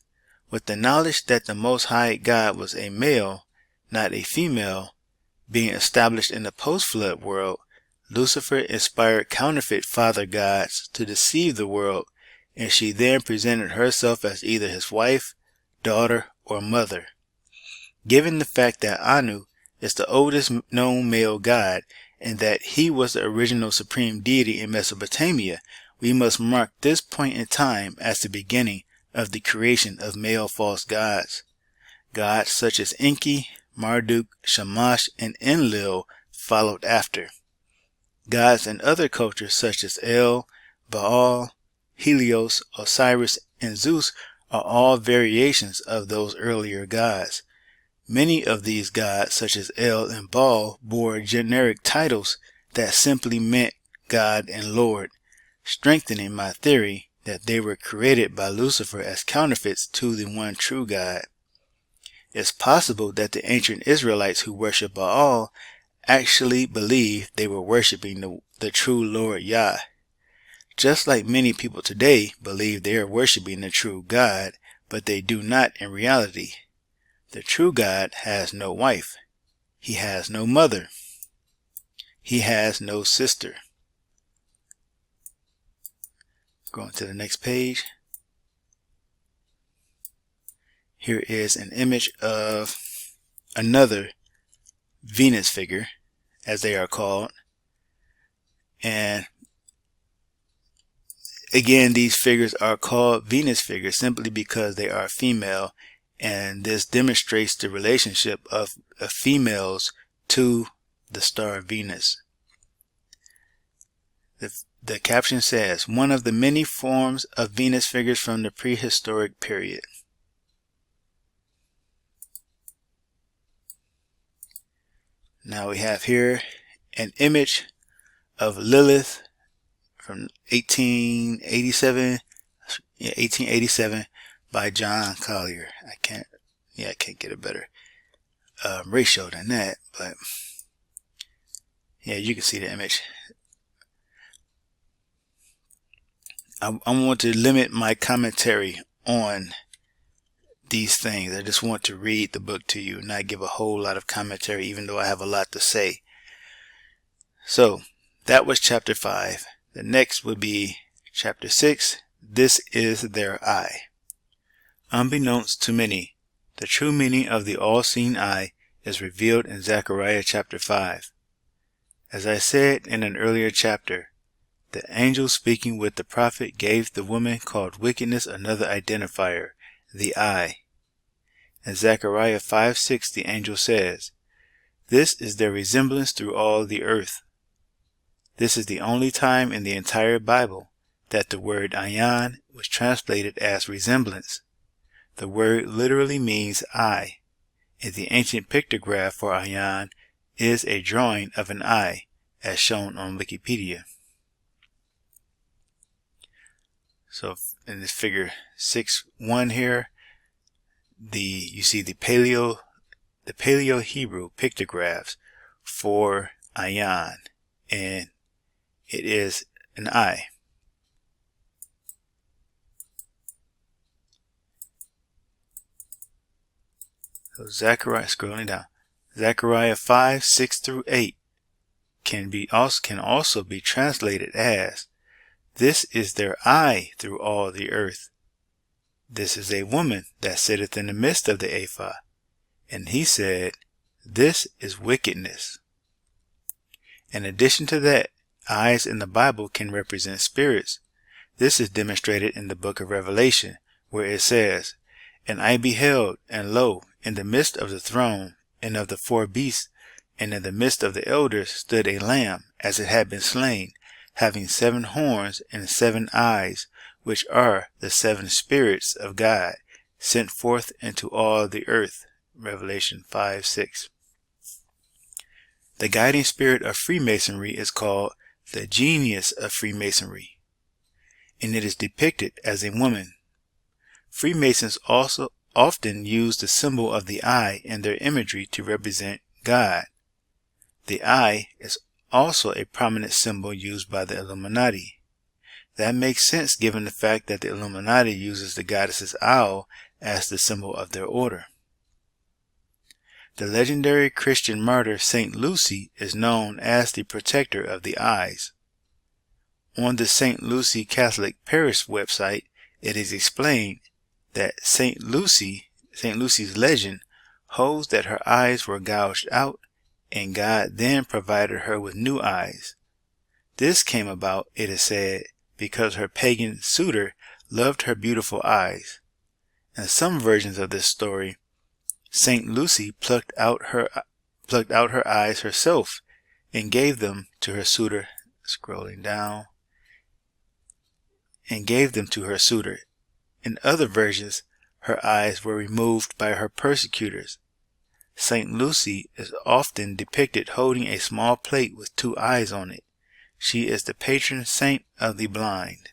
With the knowledge that the Most High God was a male, not a female, being established in the post-flood world, Lucifer inspired counterfeit father gods to deceive the world, and she then presented herself as either his wife, daughter, or mother. Given the fact that Anu is the oldest known male god, and that he was the original supreme deity in Mesopotamia, we must mark this point in time as the beginning of the creation of male false gods. Gods such as Enki, Marduk, Shamash, and Enlil followed after. Gods in other cultures such as El, Baal, Helios, Osiris, and Zeus are all variations of those earlier gods. Many of these gods, such as El and Baal, bore generic titles that simply meant God and Lord, strengthening my theory that they were created by Lucifer as counterfeits to the one true God. It's possible that the ancient Israelites who worship Baal actually believed they were worshiping the true Lord Yah. Just like many people today believe they are worshiping the true God, but they do not in reality. The true God has no wife. He has no mother. He has no sister. Going to the next page. Here is an image of another Venus figure, as they are called. And again, these figures are called Venus figures simply because they are female, and this demonstrates the relationship of females to the star Venus. The caption says, one of the many forms of Venus figures from the prehistoric period. Now we have here an image of Lilith from 1887 by John Collier. I can't get a better ratio than that, but yeah, you can see the image. I want to limit my commentary on these things. I just want to read the book to you, not give a whole lot of commentary, even though I have a lot to say. So that was chapter 5. The next would be chapter 6. This is their eye. Unbeknownst to many, the true meaning of the all-seeing eye is revealed in Zechariah chapter 5. As I said in an earlier chapter, the angel speaking with the prophet gave the woman called wickedness another identifier, the eye. In Zechariah 5:6, the angel says, "This is their resemblance through all the earth." This is the only time in the entire Bible that the word ayan was translated as resemblance. The word literally means eye, and the ancient pictograph for ayan is a drawing of an eye, as shown on Wikipedia. So in this figure 6.1 here, you see the Paleo Hebrew pictographs for ayan, and it is an eye. So Zechariah, scrolling down, Zechariah 5:6-8 can also be translated as, "This is their eye through all the earth. This is a woman that sitteth in the midst of the ephah." And he said, "This is wickedness." In addition to that, eyes in the Bible can represent spirits. This is demonstrated in the book of Revelation, where it says, "And I beheld, and lo, in the midst of the throne, and of the four beasts, and in the midst of the elders stood a lamb, as it had been slain, having 7 horns and 7 eyes, which are the 7 spirits of God, sent forth into all the earth." Revelation 5:6. The guiding spirit of Freemasonry is called the genius of Freemasonry, and it is depicted as a woman. Freemasons also often use the symbol of the eye in their imagery to represent God. The eye is also a prominent symbol used by the Illuminati. That makes sense given the fact that the Illuminati uses the goddess's owl as the symbol of their order. The legendary Christian martyr Saint Lucy is known as the protector of the eyes. On the Saint Lucy Catholic Parish website, it is explained that Saint Lucy's legend holds that her eyes were gouged out, and God then provided her with new eyes. This came about, it is said, because her pagan suitor loved her beautiful eyes. In some versions of this story, Saint Lucy plucked out her eyes herself and gave them to her suitor. Scrolling down, and gave them to her suitor. In other versions, her eyes were removed by her persecutors. Saint Lucy is often depicted holding a small plate with 2 eyes on it. She is the patron saint of the blind.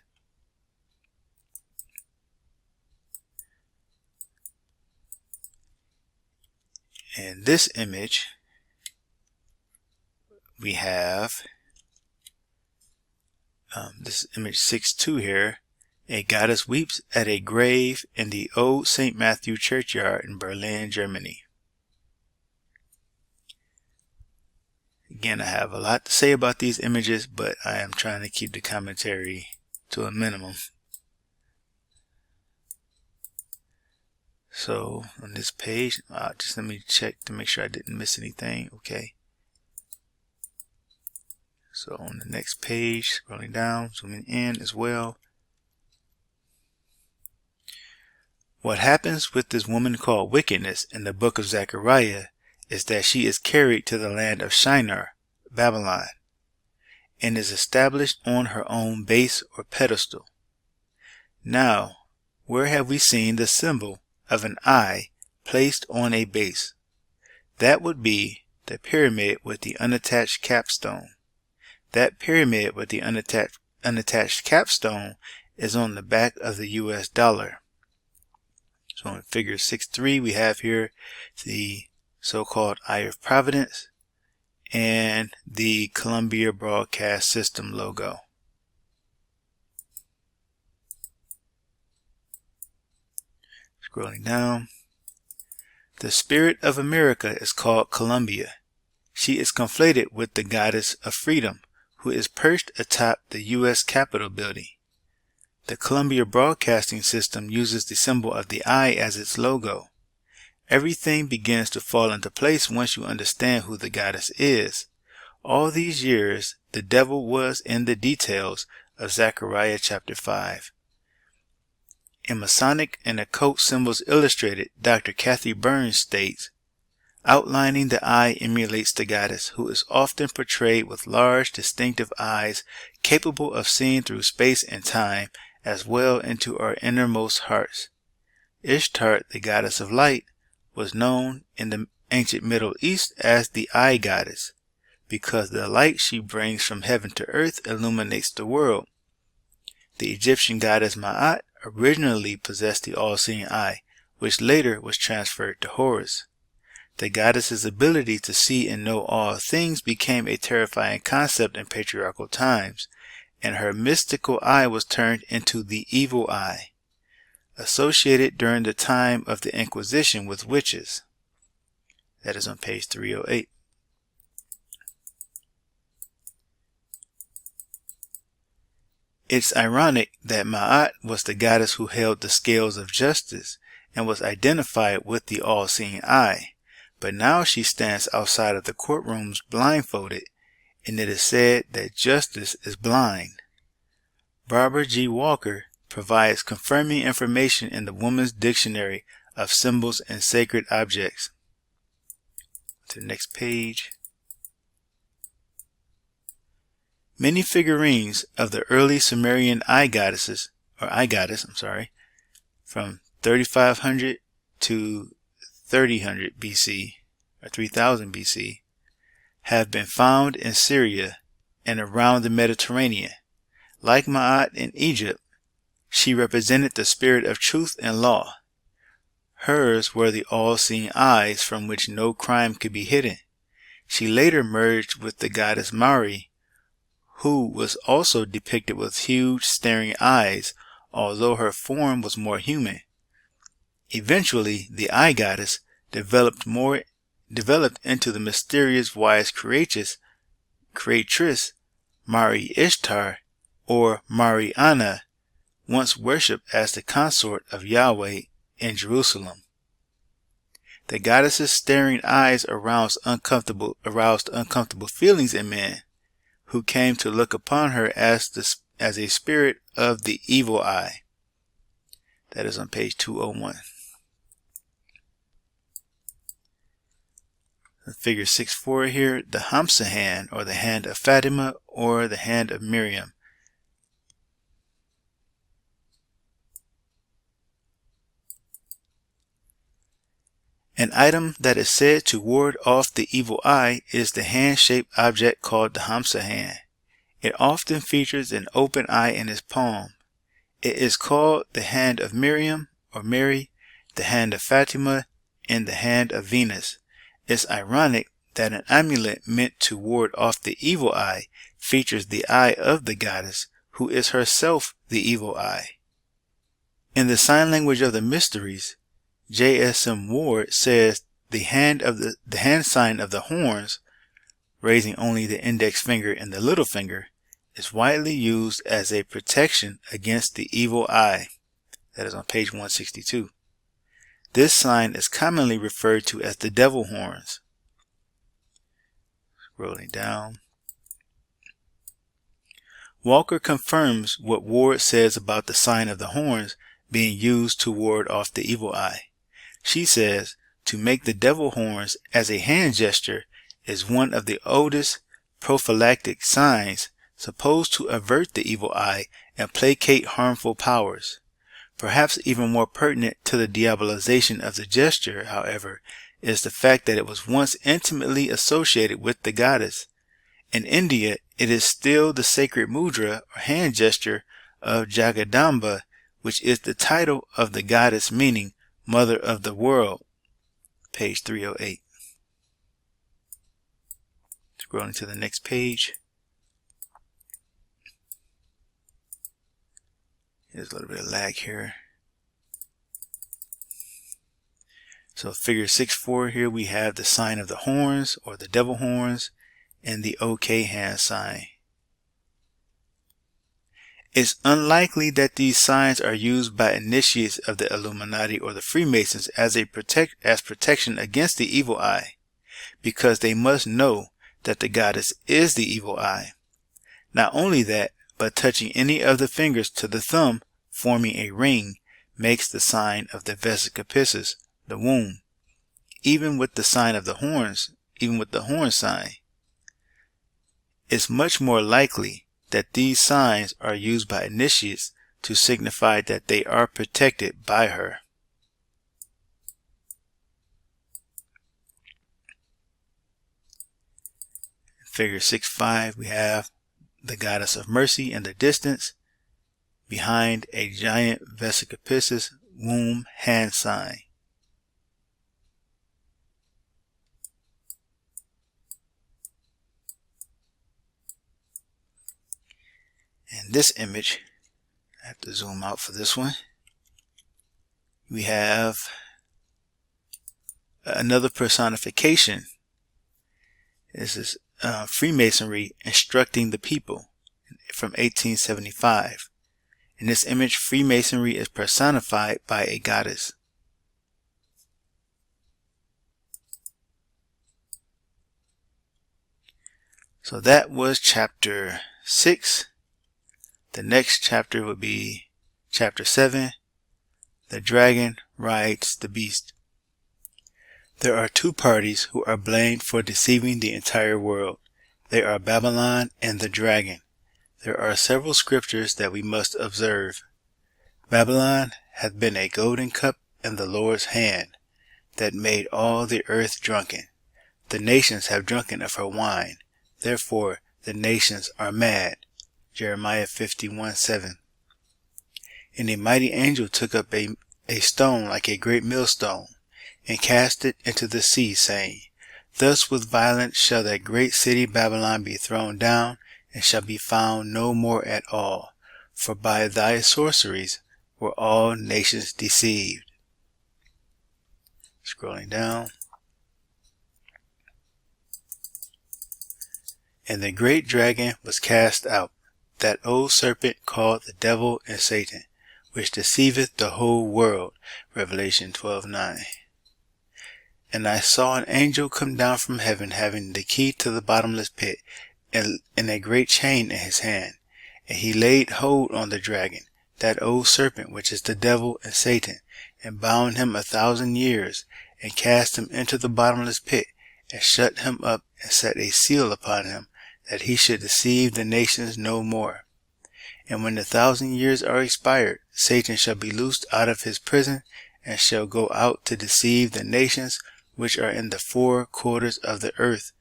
In this image, we have this image 6.2 here. A goddess weeps at a grave in the old St. Matthew churchyard in Berlin, Germany. Again, I have a lot to say about these images, but I am trying to keep the commentary to a minimum. So on this page, just let me check to make sure I didn't miss anything. Okay. So on the next page, scrolling down, zooming in as well. What happens with this woman called wickedness in the book of Zechariah is that she is carried to the land of Shinar, Babylon, and is established on her own base or pedestal. Now, where have we seen the symbol of an eye placed on a base? That would be the pyramid with the unattached capstone. That pyramid with the unattached capstone is on the back of the US dollar. So in figure 6.3, we have here the so-called Eye of Providence and the Columbia Broadcast System logo. Scrolling down. The spirit of America is called Columbia. She is conflated with the goddess of freedom, who is perched atop the U.S. Capitol building. The Columbia Broadcasting System uses the symbol of the eye as its logo. Everything begins to fall into place once you understand who the goddess is. All these years, the devil was in the details of Zechariah chapter 5. In Masonic and Occult Symbols Illustrated, Dr. Kathy Burns states, Outlining the eye emulates the goddess, who is often portrayed with large, distinctive eyes capable of seeing through space and time, as well into our innermost hearts. Ishtar, the goddess of light, was known in the ancient Middle East as the eye goddess, because the light she brings from heaven to earth illuminates the world. The Egyptian goddess Ma'at originally possessed the all-seeing eye, which later was transferred to Horus. The goddess's ability to see and know all things became a terrifying concept in patriarchal times, and her mystical eye was turned into the evil eye, associated during the time of the Inquisition with witches. That is on page 308. It's ironic that Ma'at was the goddess who held the scales of justice and was identified with the all-seeing eye, but now she stands outside of the courtrooms blindfolded, and it is said that justice is blind. Barbara G. Walker provides confirming information in the Woman's Dictionary of Symbols and Sacred Objects. To the next page. Many figurines of the early Sumerian eye goddess, from 3500 to 3000 BC, or 3000 BC, have been found in Syria and around the Mediterranean. Like Ma'at in Egypt, she represented the spirit of truth and law. Hers were the all-seeing eyes from which no crime could be hidden. She later merged with the goddess Mari, who was also depicted with huge staring eyes, although her form was more human. Eventually, the eye goddess developed into the mysterious wise creatress Mari Ishtar, or Mariana, once worshipped as the consort of Yahweh in Jerusalem. The goddess's staring eyes aroused uncomfortable feelings in men, who came to look upon her as a spirit of the evil eye. That is on page 201. Figure 6.4 here, the Hamsa hand, or the hand of Fatima, or the hand of Miriam. An item that is said to ward off the evil eye is the hand-shaped object called the Hamsa hand. It often features an open eye in its palm. It is called the hand of Miriam, or Mary, the hand of Fatima, and the hand of Venus. It's ironic that an amulet meant to ward off the evil eye features the eye of the goddess, who is herself the evil eye. In the sign language of the mysteries, J.S.M. Ward says the hand sign of the horns, raising only the index finger and the little finger, is widely used as a protection against the evil eye. That is on page 162. This sign is commonly referred to as the devil horns. Scrolling down. Walker confirms what Ward says about the sign of the horns being used to ward off the evil eye. She says to make the devil horns as a hand gesture is one of the oldest prophylactic signs supposed to avert the evil eye and placate harmful powers. Perhaps even more pertinent to the diabolization of the gesture, however, is the fact that it was once intimately associated with the goddess. In India, it is still the sacred mudra or hand gesture of Jagadamba, which is the title of the goddess meaning Mother of the World. Page 308. Scrolling to the next page. There's a little bit of lag here. So figure 6.4 here we have the sign of the horns, or the devil horns, and the OK hand sign. It's unlikely that these signs are used by initiates of the Illuminati or the Freemasons as protection against the evil eye, because they must know that the goddess is the evil eye. Not only that, but touching any of the fingers to the thumb, forming a ring, makes the sign of the vesica piscis, the womb. even with the sign of the horns, even with the horn sign, it's much more likely that these signs are used by initiates to signify that they are protected by her. Figure 6.5, we have the goddess of mercy in the distance behind a giant vesicapiscus womb hand sign. In this image, I have to zoom out for this one, we have another personification. This is Freemasonry instructing the people from 1875. In this image, Freemasonry is personified by a goddess. So that was chapter 6. The next chapter would be chapter 7. The dragon rides the beast. There are two parties who are blamed for deceiving the entire world. They are Babylon and the dragon. There are several scriptures that we must observe. Babylon hath been a golden cup in the Lord's hand, that made all the earth drunken. The nations have drunken of her wine. Therefore the nations are mad. Jeremiah 51:7. And a mighty angel took up a stone like a great millstone, and cast it into the sea, saying, Thus with violence shall that great city Babylon be thrown down, and shall be found no more at all. For by thy sorceries were all nations deceived. Scrolling down. And the great dragon was cast out, that old serpent called the devil and Satan, which deceiveth the whole world. Revelation 12:9. And I saw an angel come down from heaven, having the key to the bottomless pit, and a great chain in his hand. And he laid hold on the dragon, that old serpent, which is the devil and Satan, and bound him 1,000 years, and cast him into the bottomless pit, and shut him up, and set a seal upon him, that he should deceive the nations no more. And when the 1,000 years are expired, Satan shall be loosed out of his prison, and shall go out to deceive the nations which are in the four quarters of the earth.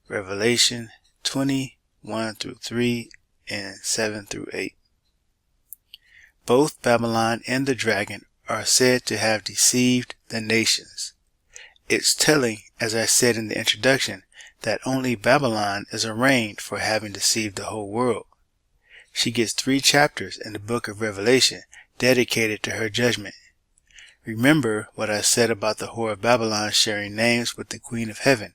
Revelation 20:1-3 and 7-8. Both Babylon and the dragon are said to have deceived the nations. It's telling, as I said in the introduction, that only Babylon is arraigned for having deceived the whole world. She gets 3 chapters in the book of Revelation dedicated to her judgment. Remember what I said about the whore of Babylon sharing names with the Queen of Heaven.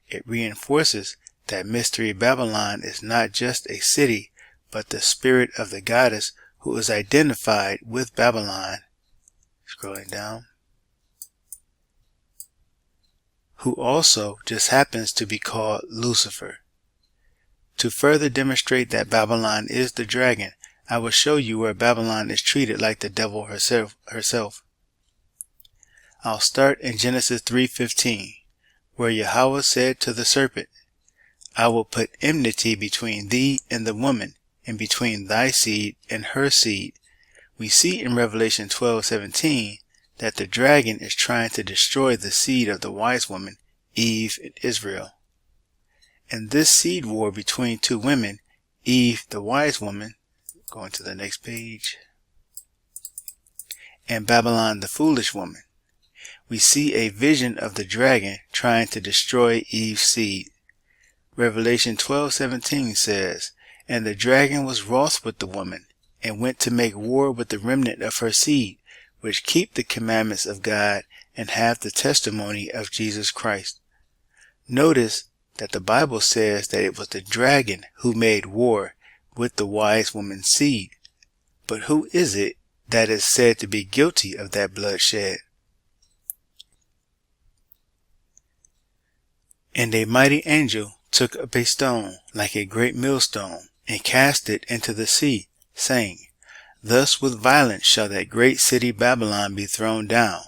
It reinforces that Mystery Babylon is not just a city, but the spirit of the goddess who is identified with Babylon. Scrolling down. Who also just happens to be called Lucifer. To further demonstrate that Babylon is the dragon, I will show you where Babylon is treated like the devil herself. I'll start in Genesis 3:15, where Yahweh said to the serpent, I will put enmity between thee and the woman, and between thy seed and her seed. We see in Revelation 12:17 that the dragon is trying to destroy the seed of the wise woman, Eve and Israel. And this seed war between two women, Eve the wise woman, going to the next page, and Babylon the foolish woman, we see a vision of the dragon trying to destroy Eve's seed. Revelation 12:17 says, And the dragon was wroth with the woman, and went to make war with the remnant of her seed, which keep the commandments of God, and have the testimony of Jesus Christ. Notice that the Bible says that it was the dragon who made war with the wise woman's seed. But who is it that is said to be guilty of that bloodshed? And a mighty angel took up a stone like a great millstone, and cast it into the sea, saying, Thus with violence shall that great city Babylon be thrown down,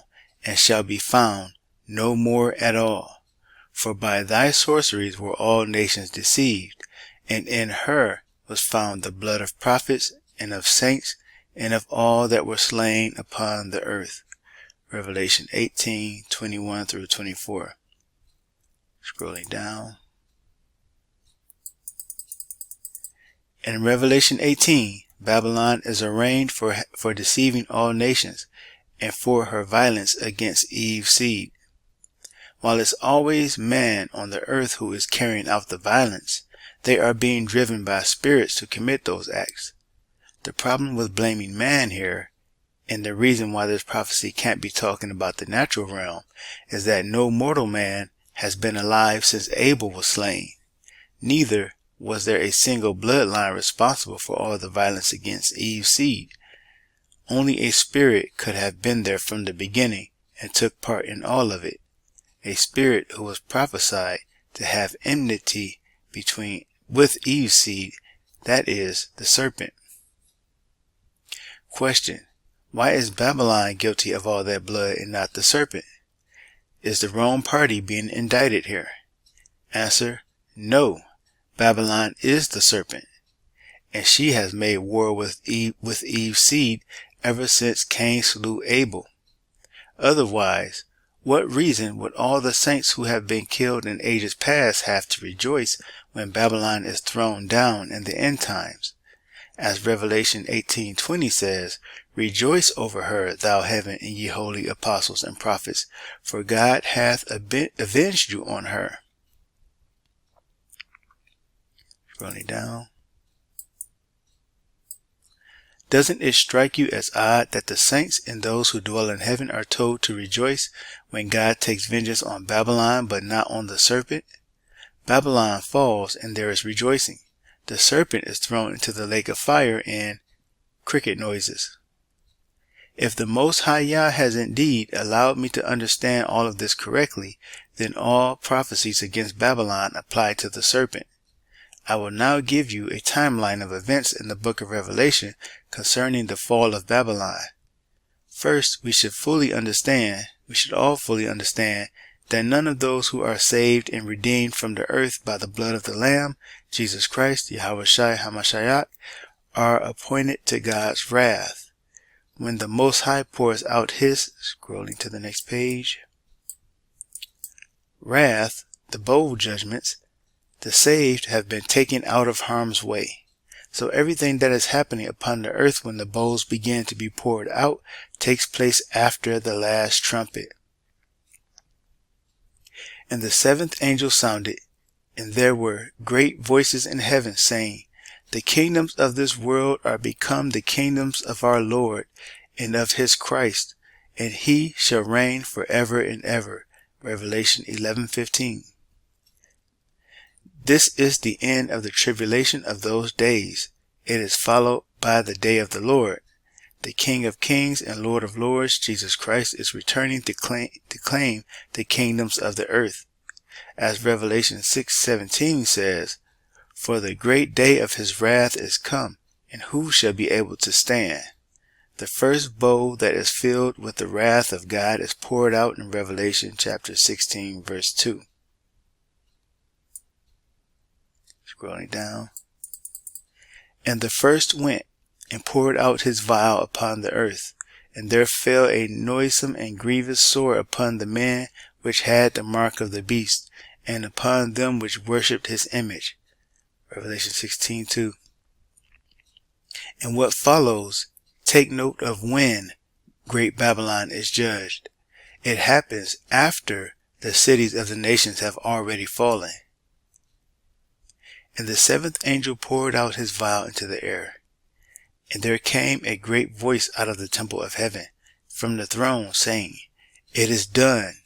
and shall be found no more at all. For by thy sorceries were all nations deceived, and in her was found the blood of prophets and of saints and of all that were slain upon the earth. Revelation 18:21 through 24. Scrolling down. In Revelation 18, Babylon is arraigned for deceiving all nations and for her violence against Eve's seed. While it's always man on the earth who is carrying out the violence, they are being driven by spirits to commit those acts. The problem with blaming man here, and the reason why this prophecy can't be talking about the natural realm, is that no mortal man has been alive since Abel was slain. Neither was there a single bloodline responsible for all the violence against Eve's seed. Only a spirit could have been there from the beginning and took part in all of it. A spirit who was prophesied to have enmity with Eve's seed, that is, the serpent. Question: why is Babylon guilty of all that blood and not the serpent? Is the wrong party being indicted here? Answer: no. Babylon is the serpent, and she has made war with Eve's seed ever since Cain slew Abel. Otherwise, what reason would all the saints who have been killed in ages past have to rejoice when Babylon is thrown down in the end times? As Revelation 18:20 says, "Rejoice over her, thou heaven, and ye holy apostles and prophets, for God hath avenged you on her." Scrolling down. Doesn't it strike you as odd that the saints and those who dwell in heaven are told to rejoice when God takes vengeance on Babylon but not on the serpent? Babylon falls and there is rejoicing. The serpent is thrown into the lake of fire and cricket noises. If the Most High Yah has indeed allowed me to understand all of this correctly, then all prophecies against Babylon apply to the serpent. I will now give you a timeline of events in the book of Revelation concerning the fall of Babylon. First, we should all fully understand that none of those who are saved and redeemed from the earth by the blood of the Lamb, Jesus Christ, Yahushua HaMashiach, are appointed to God's wrath. When the Most High pours out his, scrolling to the next page, wrath, the bowl judgments, the saved have been taken out of harm's way. So everything that is happening upon the earth when the bowls begin to be poured out takes place after the last trumpet. And the seventh angel sounded, and there were great voices in heaven saying, "The kingdoms of this world are become the kingdoms of our Lord and of his Christ, and he shall reign forever and ever." Revelation 11:15. This is the end of the tribulation of those days. It is followed by the day of the Lord. The King of Kings and Lord of Lords, Jesus Christ, is returning to claim the kingdoms of the earth. As Revelation 6:17 says, "For the great day of his wrath is come, and who shall be able to stand?" The first bowl that is filled with the wrath of God is poured out in Revelation chapter 16, verse 2. Scrolling down. "And the first went and poured out his vial upon the earth, and there fell a noisome and grievous sore upon the man which had the mark of the beast, and upon them which worshipped his image." Revelation 16:2. And what follows, take note of when Great Babylon is judged. It happens after the cities of the nations have already fallen. "And the seventh angel poured out his vial into the air. And there came a great voice out of the temple of heaven, from the throne, saying, It is done.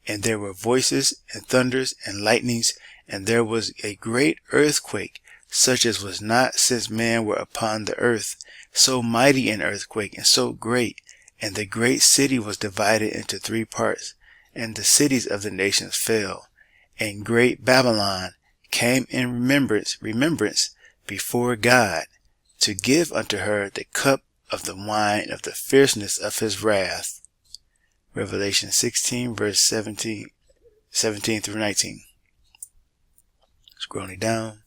And there were voices, and thunders, and lightnings, and there was a great earthquake, such as was not since men were upon the earth, so mighty an earthquake, and so great. And the great city was divided into 3 parts, and the cities of the nations fell. And great Babylon came in remembrance before God, to give unto her the cup of the wine of the fierceness of his wrath." Revelation 16 verse 17 through 19. Scrolling down.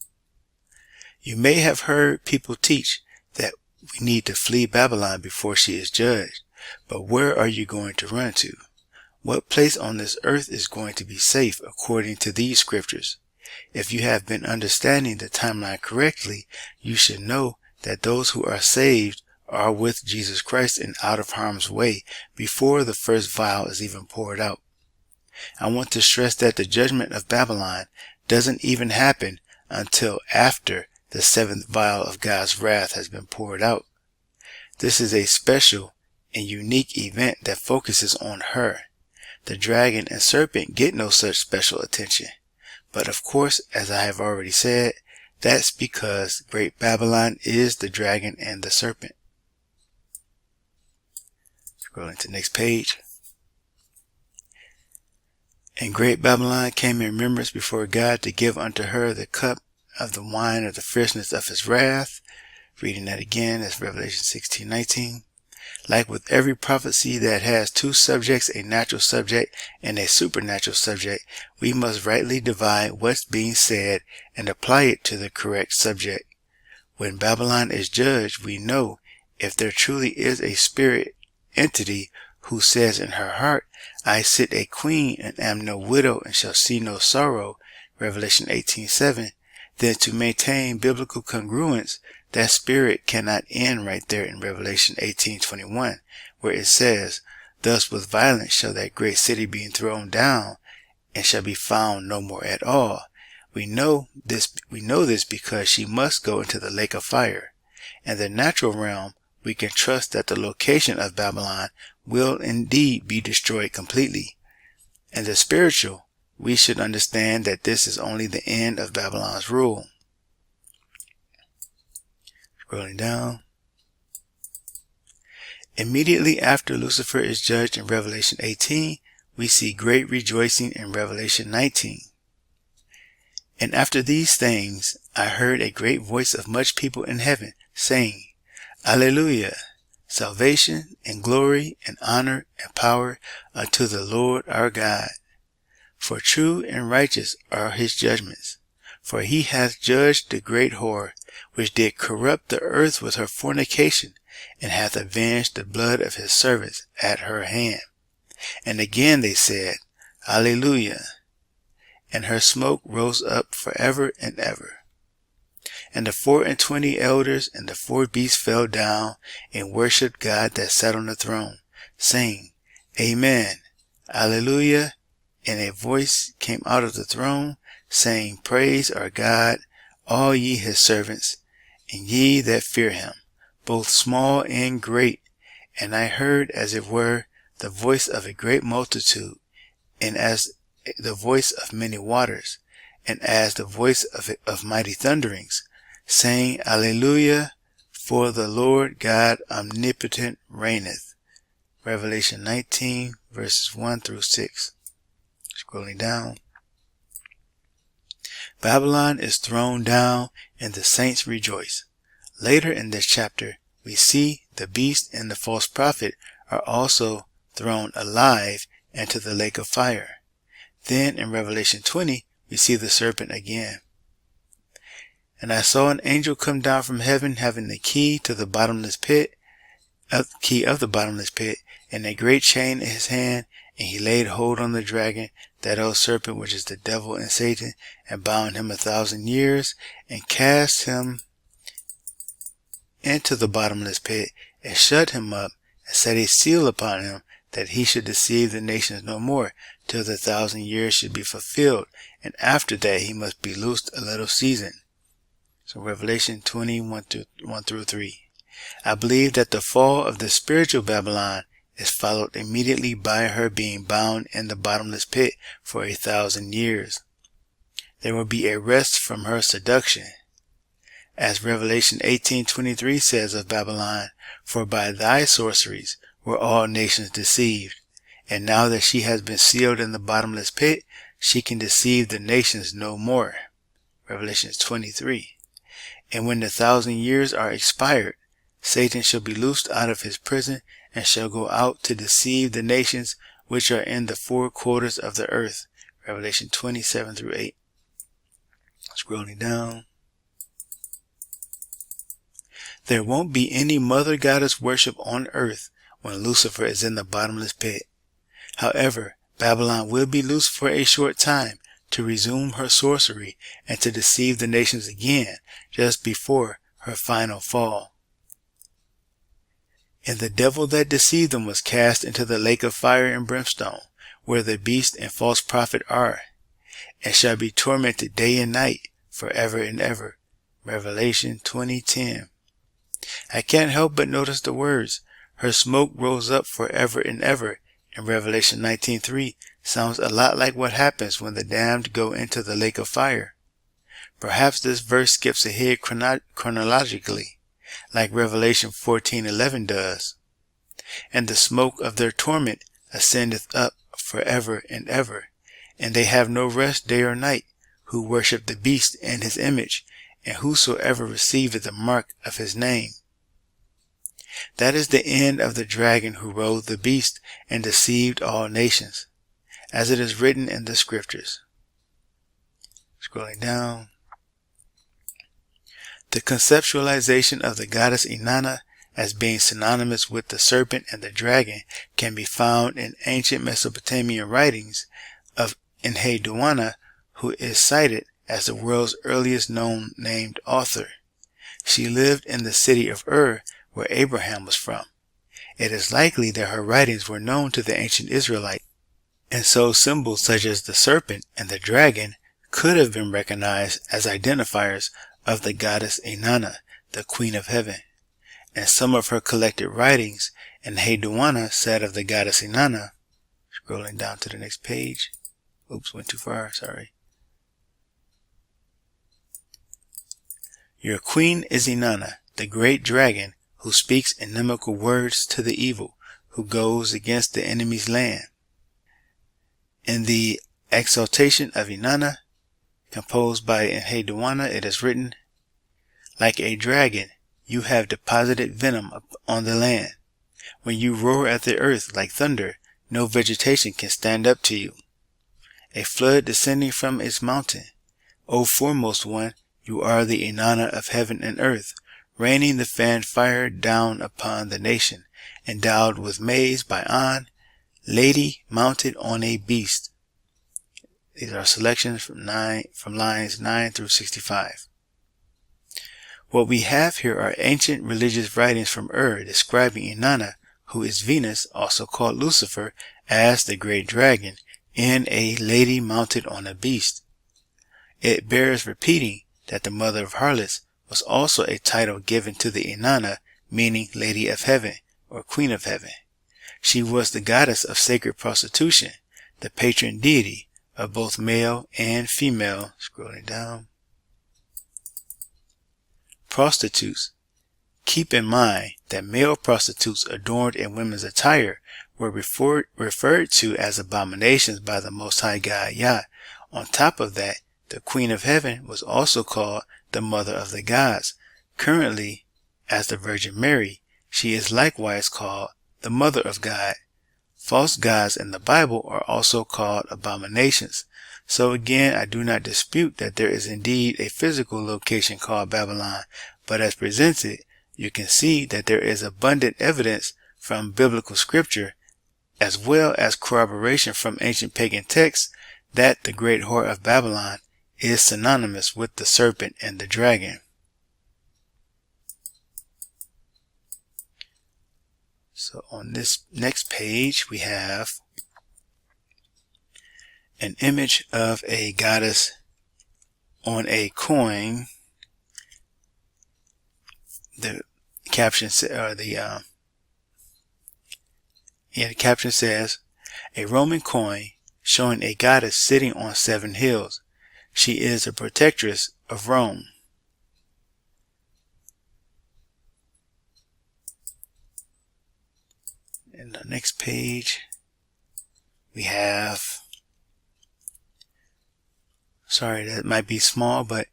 You may have heard people teach that we need to flee Babylon before she is judged. But where are you going to run to? What place on this earth is going to be safe according to these scriptures? If you have been understanding the timeline correctly, you should know that those who are saved are with Jesus Christ and out of harm's way before the first vial is even poured out. I want to stress that the judgment of Babylon doesn't even happen until after the seventh vial of God's wrath has been poured out. This is a special and unique event that focuses on her. The dragon and serpent get no such special attention. But of course, as I have already said, that's because Great Babylon is the dragon and the serpent. Scrolling to the next page. And Great Babylon came in remembrance before God to give unto her the cup of the wine of the fierceness of his wrath. Reading that again, that's Revelation 16:19. Like with every prophecy that has two subjects, a natural subject and a supernatural subject, we must rightly divide what's being said and apply it to the correct subject. When Babylon is judged, we know if there truly is a spirit entity who says in her heart, I sit a queen and am no widow and shall see no sorrow, Revelation 18:7, then to maintain biblical congruence, that spirit cannot end right there in Revelation 18:21, where it says, thus with violence shall that great city be thrown down and shall be found no more at all. We know this because she must go into the lake of fire. In the natural realm, we can trust that the location of Babylon will indeed be destroyed completely. In the spiritual, we should understand that this is only the end of Babylon's rule. Scrolling down. Immediately after Lucifer is judged in Revelation 18, we see great rejoicing in Revelation 19. And after these things, I heard a great voice of much people in heaven, saying, Alleluia! Salvation and glory and honor and power unto the Lord our God. For true and righteous are his judgments. For he hath judged the great whore, which did corrupt the earth with her fornication, and hath avenged the blood of his servants at her hand. And again they said, Alleluia! And her smoke rose up forever and ever. And the 24 elders and the 4 beasts fell down and worshipped God that sat on the throne, saying, Amen, Alleluia. And a voice came out of the throne, saying, Praise our God, all ye his servants, and ye that fear him, both small and great. And I heard, as it were, the voice of a great multitude, and as the voice of many waters, and as the voice of mighty thunderings, saying, Alleluia, for the Lord God omnipotent reigneth. Revelation 19, verses 1 through 6. Scrolling down. Babylon is thrown down, and the saints rejoice. Later in this chapter, we see the beast and the false prophet are also thrown alive into the lake of fire. Then in Revelation 20, we see the serpent again. And I saw an angel come down from heaven, having the key to the bottomless pit, key of the bottomless pit, and a great chain in his hand, and he laid hold on the dragon, that old serpent which is the devil and Satan, and bound him 1,000 years, and cast him into the bottomless pit, and shut him up, and set a seal upon him, that he should deceive the nations no more, till the 1,000 years should be fulfilled, and after that he must be loosed a little season. So Revelation 21 through 3. I believe that the fall of the spiritual Babylon is followed immediately by her being bound in the bottomless pit for 1,000 years. There will be a rest from her seduction. As Revelation 18:23 says of Babylon, for by thy sorceries were all nations deceived. And now that she has been sealed in the bottomless pit, she can deceive the nations no more. Revelation 23. And when the 1,000 years are expired, Satan shall be loosed out of his prison and shall go out to deceive the nations which are in the four quarters of the earth. Revelation 27 through 8. Scrolling down. There won't be any mother goddess worship on earth when Lucifer is in the bottomless pit. However, Babylon will be loose for a short time to resume her sorcery and to deceive the nations again just before her final fall. And the devil that deceived them was cast into the lake of fire and brimstone, where the beast and false prophet are, and shall be tormented day and night forever and ever. Revelation 20:10. I can't help but notice the words, her smoke rose up forever and ever, in Revelation 19:3 sounds a lot like what happens when the damned go into the lake of fire. Perhaps this verse skips ahead chronologically, like Revelation 14:11 does. And the smoke of their torment ascendeth up forever and ever, and they have no rest day or night, who worship the beast and his image, and whosoever receiveth the mark of his name. That is the end of the dragon who rode the beast and deceived all nations, as it is written in the scriptures. Scrolling down. The conceptualization of the goddess Inanna as being synonymous with the serpent and the dragon can be found in ancient Mesopotamian writings of Enheduanna, who is cited as the world's earliest known named author. She lived in the city of Ur, where Abraham was from. It is likely that her writings were known to the ancient Israelites, and so symbols such as the serpent and the dragon could have been recognized as identifiers of the goddess Inanna, the Queen of Heaven. And some of her collected writings, Enheduanna said of the goddess Inanna, scrolling down to the next page. Oops, went too far, sorry. Your queen is Inanna, the great dragon, who speaks inimical words to the evil, who goes against the enemy's land. In the Exaltation of Inanna, composed by Enheduanna, it is written, like a dragon, you have deposited venom on the land. When you roar at the earth like thunder, no vegetation can stand up to you. A flood descending from its mountain. O foremost one, you are the Inanna of heaven and earth, raining the fan fire down upon the nation, endowed with maize by An, lady mounted on a beast. These are selections from lines 9 through 65. What we have here are ancient religious writings from Ur describing Inanna, who is Venus, also called Lucifer, as the great dragon, in a lady mounted on a beast. It bears repeating that the mother of harlots was also a title given to the Inanna, meaning Lady of Heaven or Queen of Heaven. She was the goddess of sacred prostitution, the patron deity of both male and female, scrolling down, prostitutes. Keep in mind that male prostitutes adorned in women's attire were referred to as abominations by the Most High God Yah. On top of that, the Queen of Heaven was also called the Mother of the Gods. Currently, as the Virgin Mary, she is likewise called the Mother of God. False gods in the Bible are also called abominations. So again, I do not dispute that there is indeed a physical location called Babylon, but as presented, you can see that there is abundant evidence from biblical scripture, as well as corroboration from ancient pagan texts, that the great whore of Babylon is synonymous with the serpent and the dragon. So on this next page, we have an image of a goddess on a coin. The caption the caption says, a Roman coin showing a goddess sitting on 7 hills. She is a protectress of Rome. In the next page, we have, sorry, that might be small, but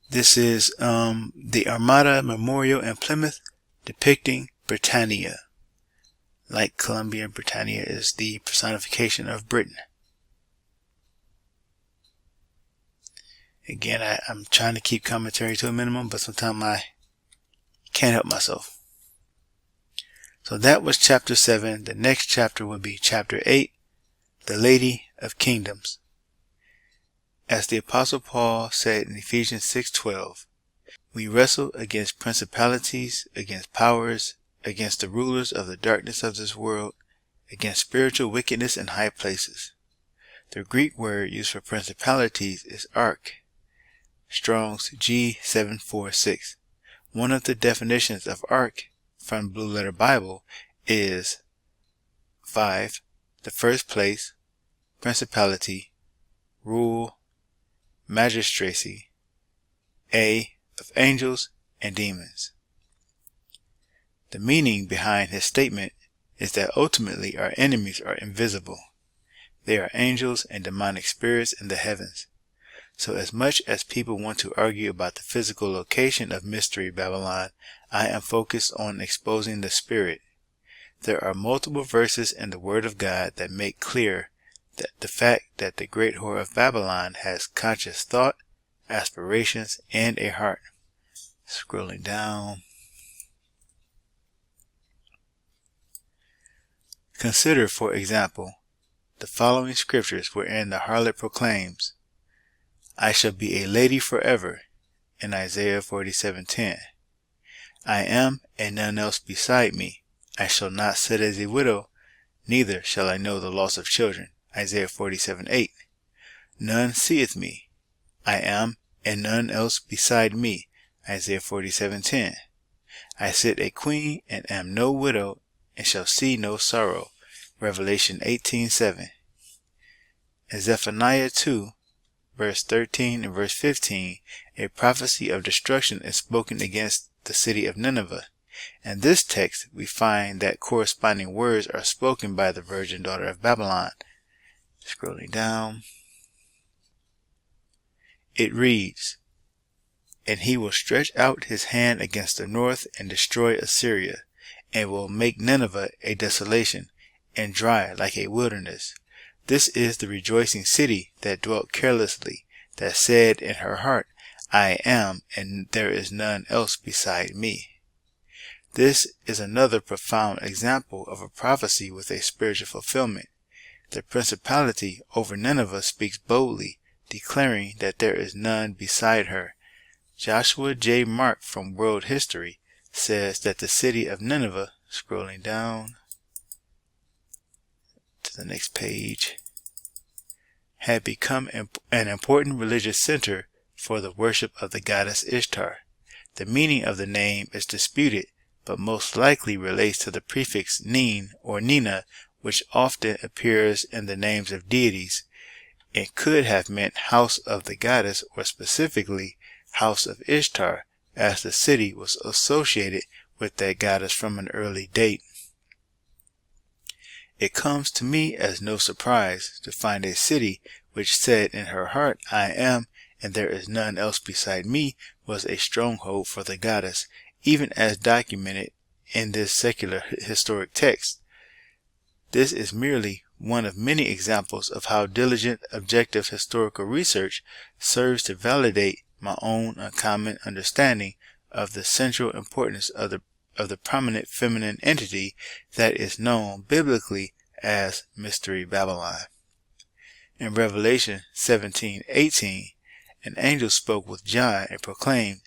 this is the Armada Memorial in Plymouth depicting Britannia. like Columbia, Britannia is the personification of Britain. Again, I'm trying to keep commentary to a minimum, but sometimes I can't help myself. So that was chapter 7. The next chapter will be chapter 8, the Lady of Kingdoms. As the Apostle Paul said in Ephesians 6:12, we wrestle against principalities, against powers, against the rulers of the darkness of this world, against spiritual wickedness in high places. The Greek word used for principalities is arch, Strong's G746. One of the definitions of arch from Blue Letter Bible is 5. The first place, principality, rule, magistracy, A, of angels and demons. The meaning behind his statement is that ultimately our enemies are invisible. They are angels and demonic spirits in the heavens. So as much as people want to argue about the physical location of Mystery Babylon, I am focused on exposing the spirit. There are multiple verses in the Word of God that make clear that the fact that the great whore of Babylon has conscious thought, aspirations, and a heart. Scrolling down. Consider, for example, the following scriptures wherein the harlot proclaims, I shall be a lady forever, in Isaiah 47:10. I am, and none else beside me. I shall not sit as a widow, neither shall I know the loss of children. Isaiah 47:8. None seeth me. I am, and none else beside me. Isaiah 47:10. I sit a queen, and am no widow, and shall see no sorrow. Revelation 18:7. In Zephaniah 2, verse 13 and verse 15, a prophecy of destruction is spoken against the city of Nineveh. In this text, we find that corresponding words are spoken by the virgin daughter of Babylon. Scrolling down. It reads, And he will stretch out his hand against the north and destroy Assyria, and will make Nineveh a desolation, and dry like a wilderness. This is the rejoicing city that dwelt carelessly, that said in her heart, I am, and there is none else beside me. This is another profound example of a prophecy with a spiritual fulfillment. The principality over Nineveh speaks boldly, declaring that there is none beside her. Joshua J. Mark from World History says that the city of Nineveh, scrolling down to the next page, had become an important religious center for the worship of the goddess Ishtar. The meaning of the name is disputed, but most likely relates to the prefix Nin or Nina, which often appears in the names of deities. It could have meant house of the goddess, or specifically house of Ishtar, as the city was associated with that goddess from an early date. It comes to me as no surprise to find a city which said in her heart, I am, and there is none else beside me, was a stronghold for the goddess, even as documented in this secular historic text. This is merely one of many examples of how diligent, objective historical research serves to validate my own uncommon understanding of the central importance of the prominent feminine entity that is known biblically as Mystery Babylon. In Revelation 17:18, an angel spoke with John and proclaimed,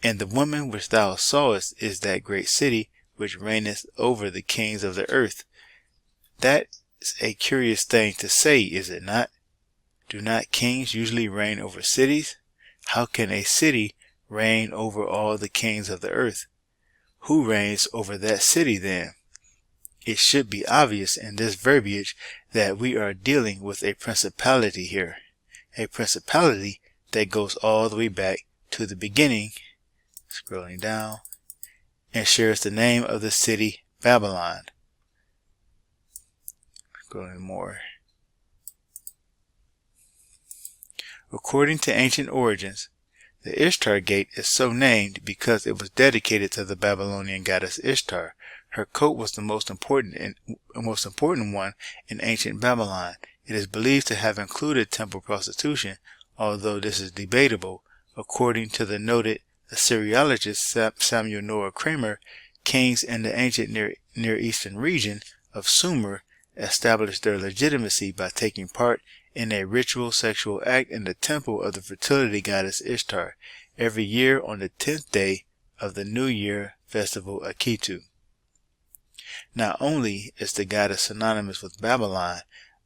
And the woman which thou sawest is that great city which reigneth over the kings of the earth. That is a curious thing to say, is it not? Do not kings usually reign over cities? How can a city reign over all the kings of the earth? Who reigns over that city then? It should be obvious in this verbiage that we are dealing with a principality here. A principality that goes all the way back to the beginning, scrolling down, and shares the name of the city Babylon. Scrolling more. According to ancient origins, the Ishtar Gate is so named because it was dedicated to the Babylonian goddess Ishtar. Her coat was the most important one in ancient Babylon. It is believed to have included temple prostitution, although this is debatable. According to the noted Assyriologist Samuel Noah Kramer, kings in the ancient Near Eastern region of Sumer established their legitimacy by taking part in a ritual sexual act in the temple of the fertility goddess Ishtar every year on the 10th day of the New Year festival Akitu. Not only is the goddess synonymous with Babylon,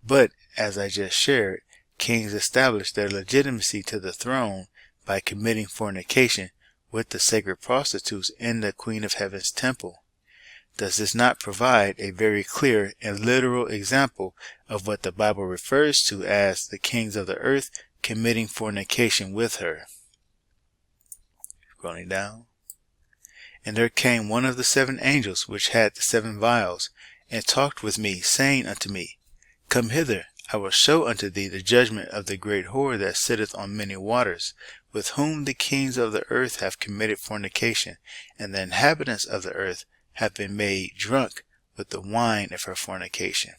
but, as I just shared, kings established their legitimacy to the throne by committing fornication with the sacred prostitutes in the Queen of Heaven's temple. Does this not provide a very clear and literal example of what the Bible refers to as the kings of the earth committing fornication with her? Scrolling down. And there came one of the 7 angels which had the 7 vials, and talked with me, saying unto me, Come hither, I will show unto thee the judgment of the great whore that sitteth on many waters, with whom the kings of the earth have committed fornication, and the inhabitants of the earth have been made drunk with the wine of her fornication.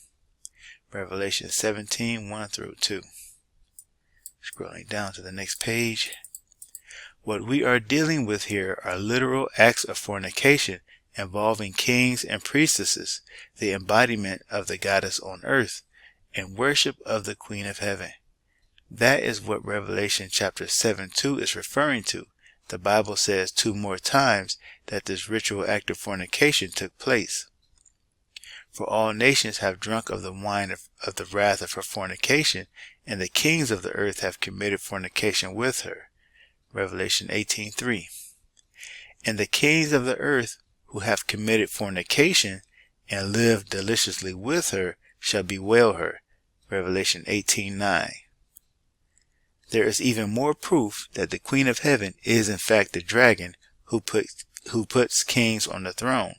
Revelation 17, 1 through 2. Scrolling down to the next page. What we are dealing with here are literal acts of fornication involving kings and priestesses, the embodiment of the goddess on earth, and worship of the Queen of Heaven. That is what Revelation chapter 7:2 is referring to. The Bible says 2 more times that this ritual act of fornication took place. For all nations have drunk of the wine of the wrath of her fornication, and the kings of the earth have committed fornication with her. Revelation 18:3. And the kings of the earth who have committed fornication and lived deliciously with her shall bewail her. Revelation 18:9. There is even more proof that the Queen of Heaven is in fact the dragon who puts kings on the throne.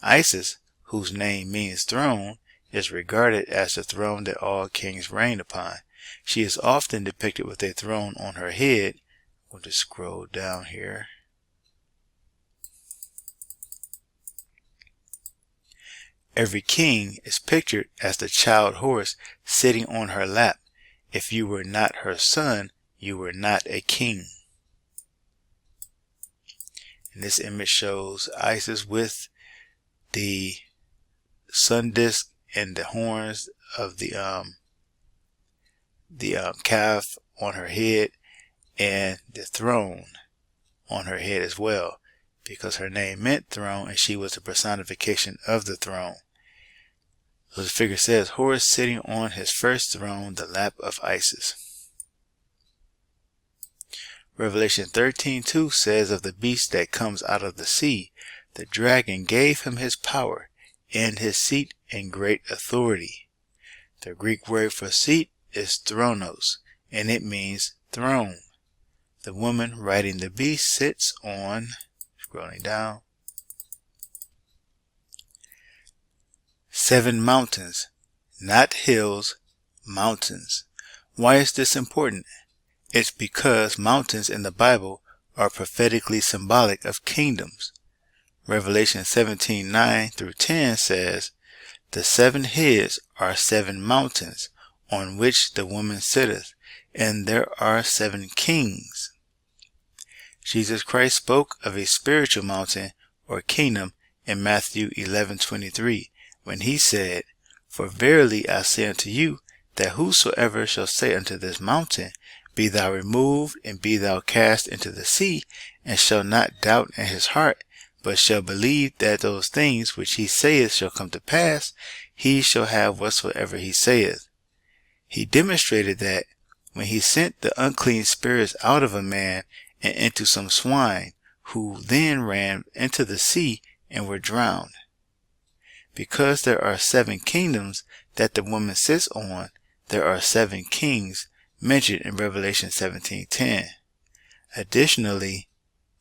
Isis, whose name means throne, is regarded as the throne that all kings reign upon. She is often depicted with a throne on her head. We'll just scroll down here. Every king is pictured as the child horse sitting on her lap. If you were not her son, you were not a king. And this image shows Isis with the sun disk and the horns of the calf on her head, and the throne on her head as well, because her name meant throne and she was the personification of the throne. So the figure says, Horus sitting on his first throne, the lap of Isis. Revelation 13:2 says of the beast that comes out of the sea, the dragon gave him his power and his seat and great authority. The Greek word for seat is thronos, and it means throne. The woman riding the beast sits on, scrolling down, 7 mountains, not hills, mountains. Why is this important? It's because mountains in the Bible are prophetically symbolic of kingdoms. Revelation 17:9 through 10 says, The 7 heads are 7 mountains on which the woman sitteth, and there are 7 kings. Jesus Christ spoke of a spiritual mountain or kingdom in Matthew 11:23 when he said, For verily I say unto you, that whosoever shall say unto this mountain, Be thou removed, and be thou cast into the sea, and shall not doubt in his heart, but shall believe that those things which he saith shall come to pass, he shall have whatsoever he saith. He demonstrated that when he sent the unclean spirits out of a man and into some swine, who then ran into the sea and were drowned. Because there are 7 kingdoms that the woman sits on, there are 7 kings mentioned in Revelation 17:10. Additionally,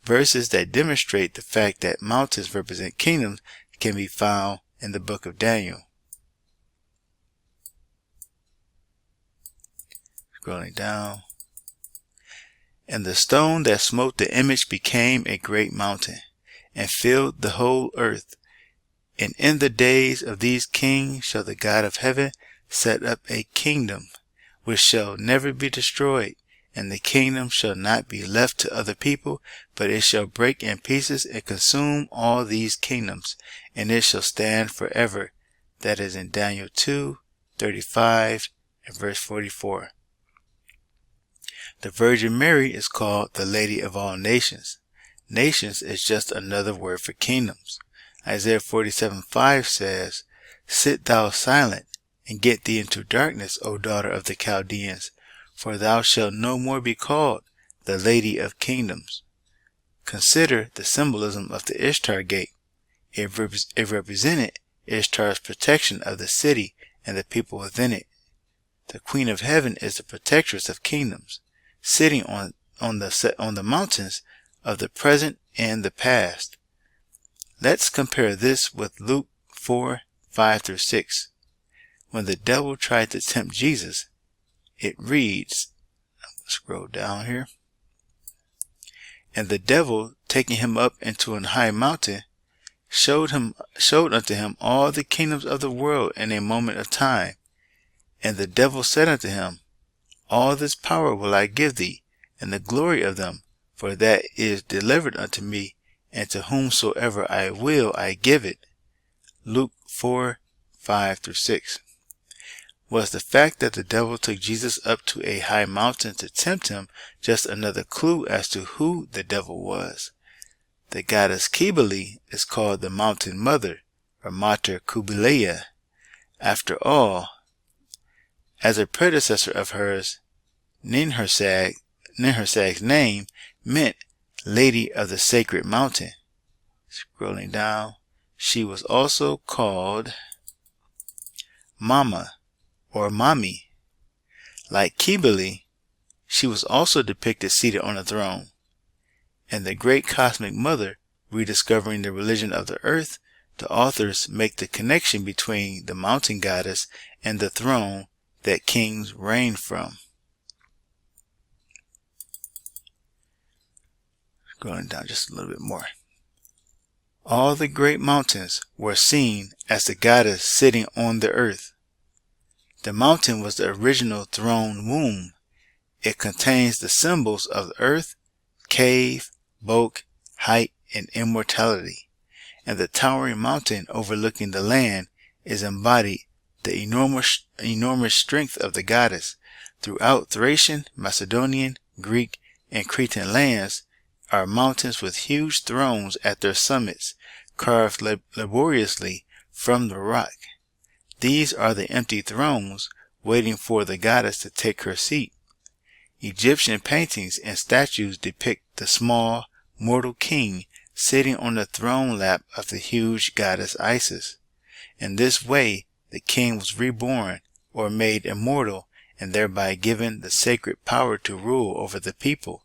verses that demonstrate the fact that mountains represent kingdoms can be found in the book of Daniel. Scrolling down. And the stone that smote the image became a great mountain, and filled the whole earth. And in the days of these kings shall the God of heaven set up a kingdom which shall never be destroyed, and the kingdom shall not be left to other people, but it shall break in pieces and consume all these kingdoms, and it shall stand forever. That is in Daniel 2:35 and verse 44. The Virgin Mary is called the Lady of all nations. Nations is just another word for kingdoms. Isaiah 47:5 says, "Sit thou silent, and get thee into darkness, O daughter of the Chaldeans, for thou shalt no more be called the Lady of Kingdoms." Consider the symbolism of the Ishtar gate. It represented Ishtar's protection of the city and the people within it. The Queen of Heaven is the protectress of kingdoms, sitting on the mountains of the present and the past. Let's compare this with Luke 4:5-6. When the devil tried to tempt Jesus, it reads, scroll down here, "And the devil, taking him up into an high mountain, showed unto him all the kingdoms of the world in a moment of time. And the devil said unto him, All this power will I give thee, and the glory of them, for that is delivered unto me, and to whomsoever I will I give it." Luke 4:5-6. Was the fact that the devil took Jesus up to a high mountain to tempt him just another clue as to who the devil was? The goddess Cybele is called the Mountain Mother, or Mater Cubilea. After all, as a predecessor of hers, Ninhursag's name meant Lady of the Sacred Mountain. Scrolling down, she was also called Mama or Mommy. Like Cybele, she was also depicted seated on a throne. In the Great Cosmic Mother, Rediscovering the Religion of the Earth, the authors make the connection between the mountain goddess and the throne that kings reign from. Going down just a little bit more. All the great mountains were seen as the goddess sitting on the earth. The mountain was the original throne womb. It contains the symbols of the earth, cave, bulk, height, and immortality. And the towering mountain overlooking the land is embodied the enormous strength of the goddess. Throughout Thracian, Macedonian, Greek, and Cretan lands are mountains with huge thrones at their summits, carved laboriously from the rock. These are the empty thrones waiting for the goddess to take her seat. Egyptian paintings and statues depict the small, mortal king sitting on the throne lap of the huge goddess Isis. In this way, the king was reborn or made immortal and thereby given the sacred power to rule over the people.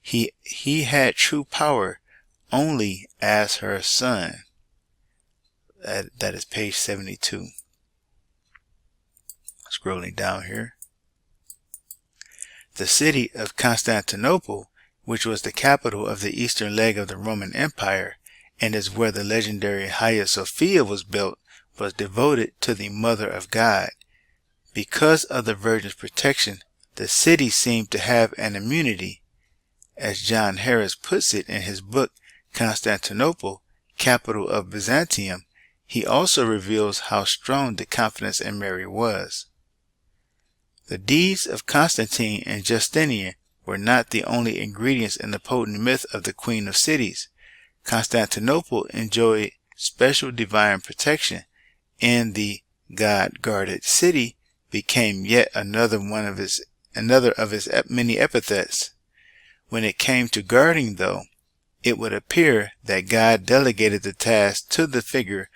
He had true power only as her son. That is page 72. Scrolling down here. The city of Constantinople, which was the capital of the eastern leg of the Roman Empire, and is where the legendary Hagia Sophia was built, was devoted to the Mother of God. Because of the Virgin's protection, the city seemed to have an immunity. As John Harris puts it in his book Constantinople, Capital of Byzantium, he also reveals how strong the confidence in Mary was. The deeds of Constantine and Justinian were not the only ingredients in the potent myth of the Queen of Cities. Constantinople enjoyed special divine protection, and the God-guarded city became yet another of his many epithets. When it came to guarding, though, it would appear that God delegated the task to the figure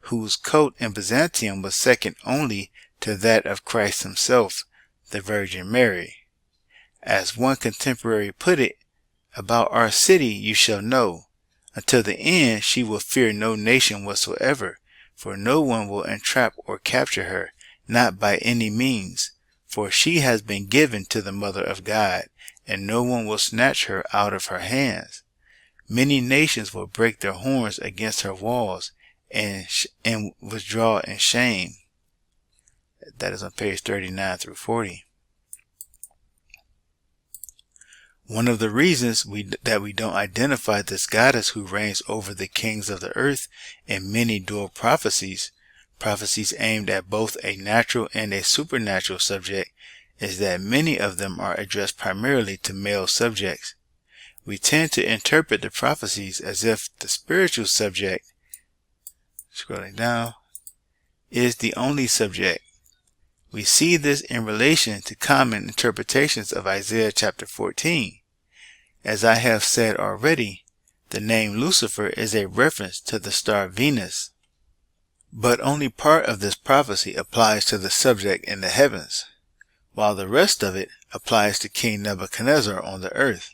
whose coat in Byzantium was second only to that of Christ himself, the Virgin Mary. As one contemporary put it, "About our city you shall know, until the end she will fear no nation whatsoever, for no one will entrap or capture her, not by any means, for she has been given to the Mother of God, and no one will snatch her out of her hands. Many nations will break their horns against her walls, and withdraw in shame. That is on page 39 through 40. One of the reasons that we don't identify this goddess who reigns over the kings of the earth in many dual prophecies aimed at both a natural and a supernatural subject, is that many of them are addressed primarily to male subjects. We tend to interpret the prophecies as if the spiritual subject, scrolling down, is the only subject. We see this in relation to common interpretations of Isaiah chapter 14. As I have said already, the name Lucifer is a reference to the star Venus. But only part of this prophecy applies to the subject in the heavens, while the rest of it applies to King Nebuchadnezzar on the earth.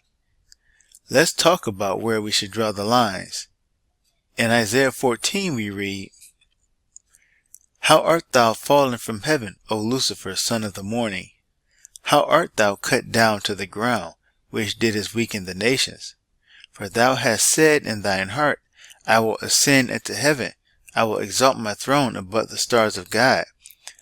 Let's talk about where we should draw the lines. In Isaiah 14 we read, "How art thou fallen from heaven, O Lucifer, son of the morning? How art thou cut down to the ground, which didst weaken the nations? For thou hast said in thine heart, I will ascend into heaven, I will exalt my throne above the stars of God.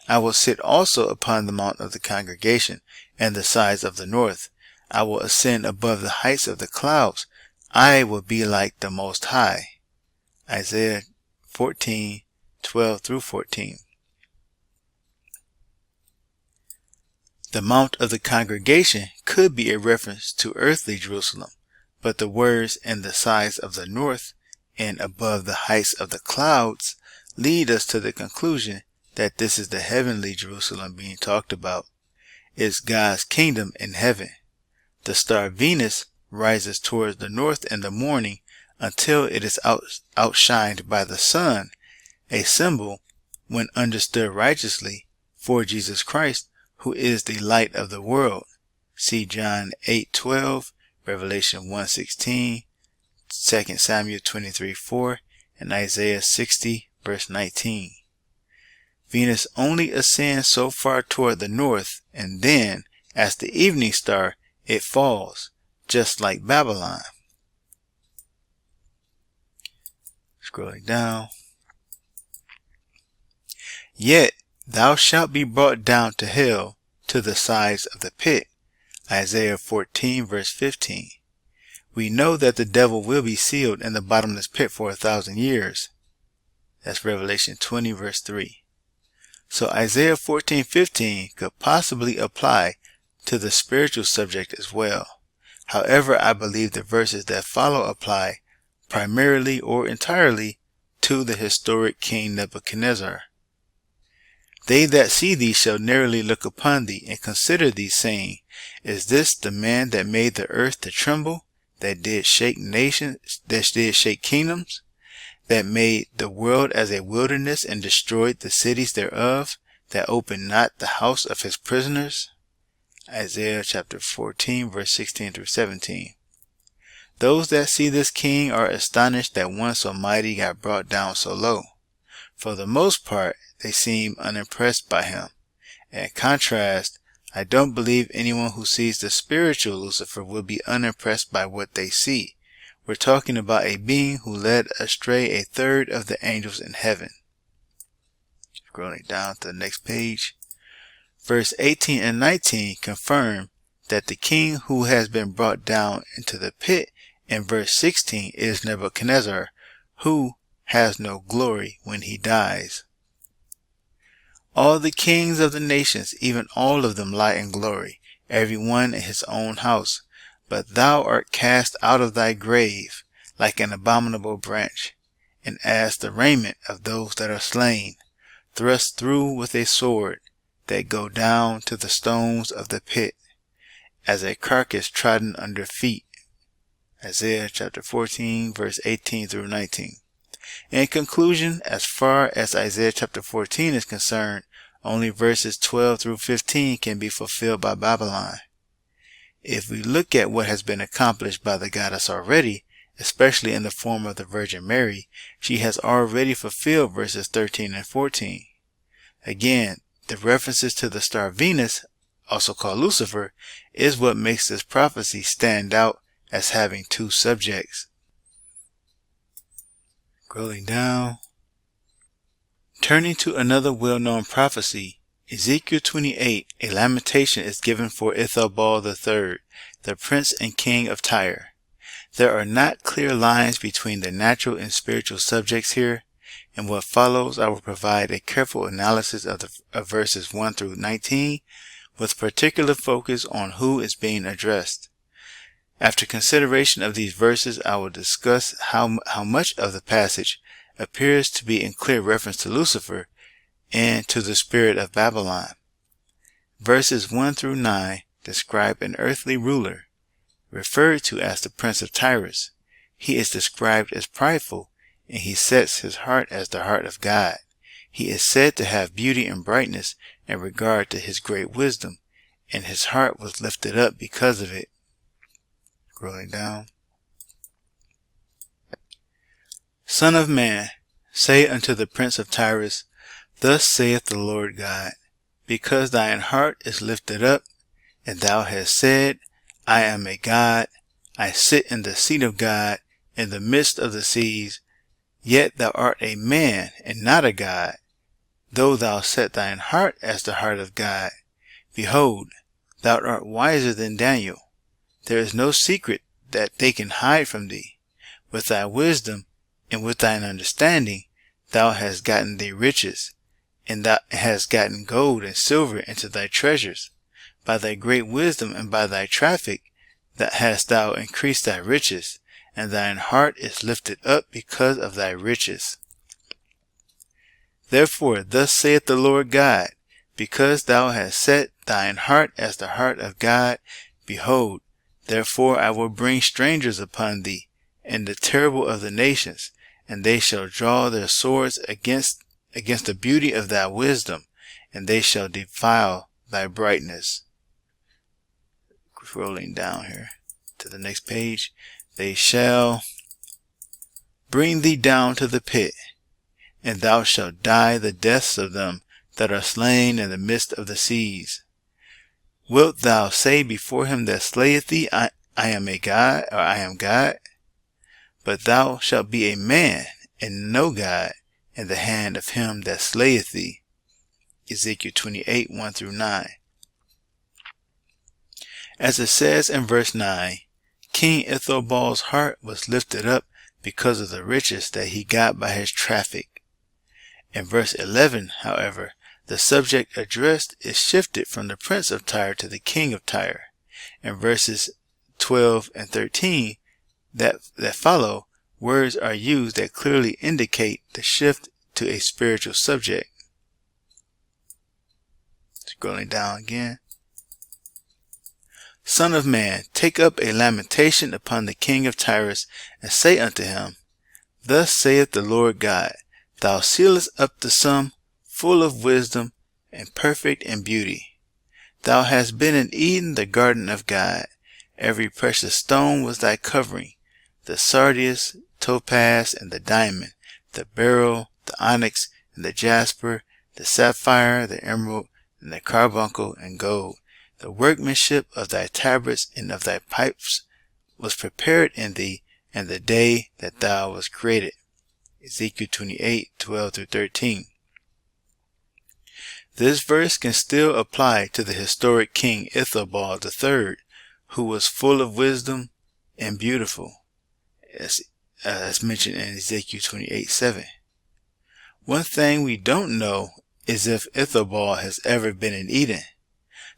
I will sit also upon the mount of the congregation, and the sides of the north. I will ascend above the heights of the clouds. I will be like the Most High." Isaiah 14:12 through 14. The mount of the congregation could be a reference to earthly Jerusalem, but the words "in the sides of the north" and "above the heights of the clouds" lead us to the conclusion that this is the heavenly Jerusalem being talked about. It's God's kingdom in heaven. The star Venus rises towards the north in the morning until it is outshined by the sun, a symbol, when understood righteously, for Jesus Christ, who is the light of the world. See John 8:12, Revelation 1:16, 2 Samuel 23:4, and Isaiah 60 verse 19. Venus only ascends so far toward the north, and then, as the evening star, it falls, just like Babylon. Scrolling down. "Yet thou shalt be brought down to hell, to the sides of the pit." Isaiah 14 verse 15. We know that the devil will be sealed in the bottomless pit for 1,000 years. That's Revelation 20 verse 3. So Isaiah 14:15 could possibly apply to the spiritual subject as well. However, I believe the verses that follow apply primarily or entirely to the historic King Nebuchadnezzar. "They that see thee shall narrowly look upon thee, and consider thee, saying, Is this the man that made the earth to tremble, that did shake nations, that did shake kingdoms, that made the world as a wilderness, and destroyed the cities thereof, that opened not the house of his prisoners?" Isaiah chapter 14 verse 16 through 17. Those that see this king are astonished that one so mighty got brought down so low. For the most part, they seem unimpressed by him. In contrast, I don't believe anyone who sees the spiritual Lucifer will be unimpressed by what they see. We're talking about a being who led astray a third of the angels in heaven. Scrolling down to the next page. Verse 18 and 19 confirm that the king who has been brought down into the pit in verse 16 is Nebuchadnezzar, who has no glory when he dies. All the kings of the nations, even all of them, lie in glory, every one in his own house. But thou art cast out of thy grave like an abominable branch, and as the raiment of those that are slain, thrust through with a sword, that go down to the stones of the pit, as a carcass trodden under feet. Isaiah chapter 14 verse 18 through 19. In conclusion, as far as Isaiah chapter 14 is concerned, only verses 12 through 15 can be fulfilled by Babylon. If we look at what has been accomplished by the goddess already, especially in the form of the Virgin Mary, she has already fulfilled verses 13 and 14. Again, the references to the star Venus, also called Lucifer, is what makes this prophecy stand out as having two subjects. Scrolling down. Turning to another well-known prophecy, Ezekiel 28, a lamentation is given for Ithelbal III, the prince and king of Tyre. There are not clear lines between the natural and spiritual subjects here. In what follows, I will provide a careful analysis of verses 1 through 19, with particular focus on who is being addressed. After consideration of these verses, I will discuss how much of the passage appears to be in clear reference to Lucifer and to the spirit of Babylon. Verses 1 through 9 describe an earthly ruler, referred to as the Prince of Tyrus. He is described as prideful, and he sets his heart as the heart of God. He is said to have beauty and brightness in regard to his great wisdom, and his heart was lifted up because of it. Scrolling down. Son of man, say unto the Prince of Tyrus, Thus saith the Lord God, because thine heart is lifted up, and thou hast said, I am a God, I sit in the seat of God, in the midst of the seas, yet thou art a man, and not a God. Though thou set thine heart as the heart of God, behold, thou art wiser than Daniel. There is no secret that they can hide from thee. With thy wisdom and with thine understanding, thou hast gotten thee riches, and thou hast gotten gold and silver into thy treasures. By thy great wisdom and by thy traffic, that hast thou increased thy riches, and thine heart is lifted up because of thy riches. Therefore, thus saith the Lord God, because thou hast set thine heart as the heart of God, behold, therefore I will bring strangers upon thee, and the terrible of the nations, and they shall draw their swords against the beauty of thy wisdom, and they shall defile thy brightness. Scrolling down here to the next page. They shall bring thee down to the pit, and thou shalt die the deaths of them that are slain in the midst of the seas. Wilt thou say before him that slayeth thee, I am a God, or I am God? But thou shalt be a man, and no God, in the hand of him that slayeth thee. Ezekiel 28, 1 through 9. As it says in verse 9, King Ithelbal's heart was lifted up because of the riches that he got by his traffic. In verse 11, however, the subject addressed is shifted from the Prince of Tyre to the King of Tyre. In verses 12 and 13 that follow, words are used that clearly indicate the shift to a spiritual subject. Scrolling down again. Son of man, take up a lamentation upon the king of Tyrus, and say unto him, Thus saith the Lord God, Thou sealest up the sum, full of wisdom, and perfect in beauty. Thou hast been in Eden, the garden of God. Every precious stone was thy covering, the sardius, topaz, and the diamond, the beryl, the onyx, and the jasper, the sapphire, the emerald, and the carbuncle, and gold. The workmanship of thy tabrets and of thy pipes was prepared in thee in the day that thou wast created. Ezekiel 28, 12 through 13. This verse can still apply to the historic king Ithelbal III, who was full of wisdom and beautiful, as mentioned in Ezekiel 28, 7. One thing we don't know is if Ithelbal has ever been in Eden.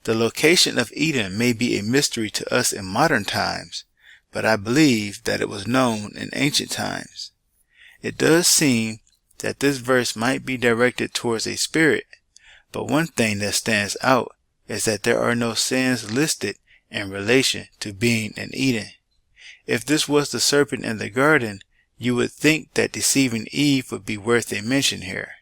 The location of Eden may be a mystery to us in modern times, but I believe that it was known in ancient times. It does seem that this verse might be directed towards a spirit, but one thing that stands out is that there are no sins listed in relation to being in Eden. If this was the serpent in the garden, you would think that deceiving Eve would be worth a mention here.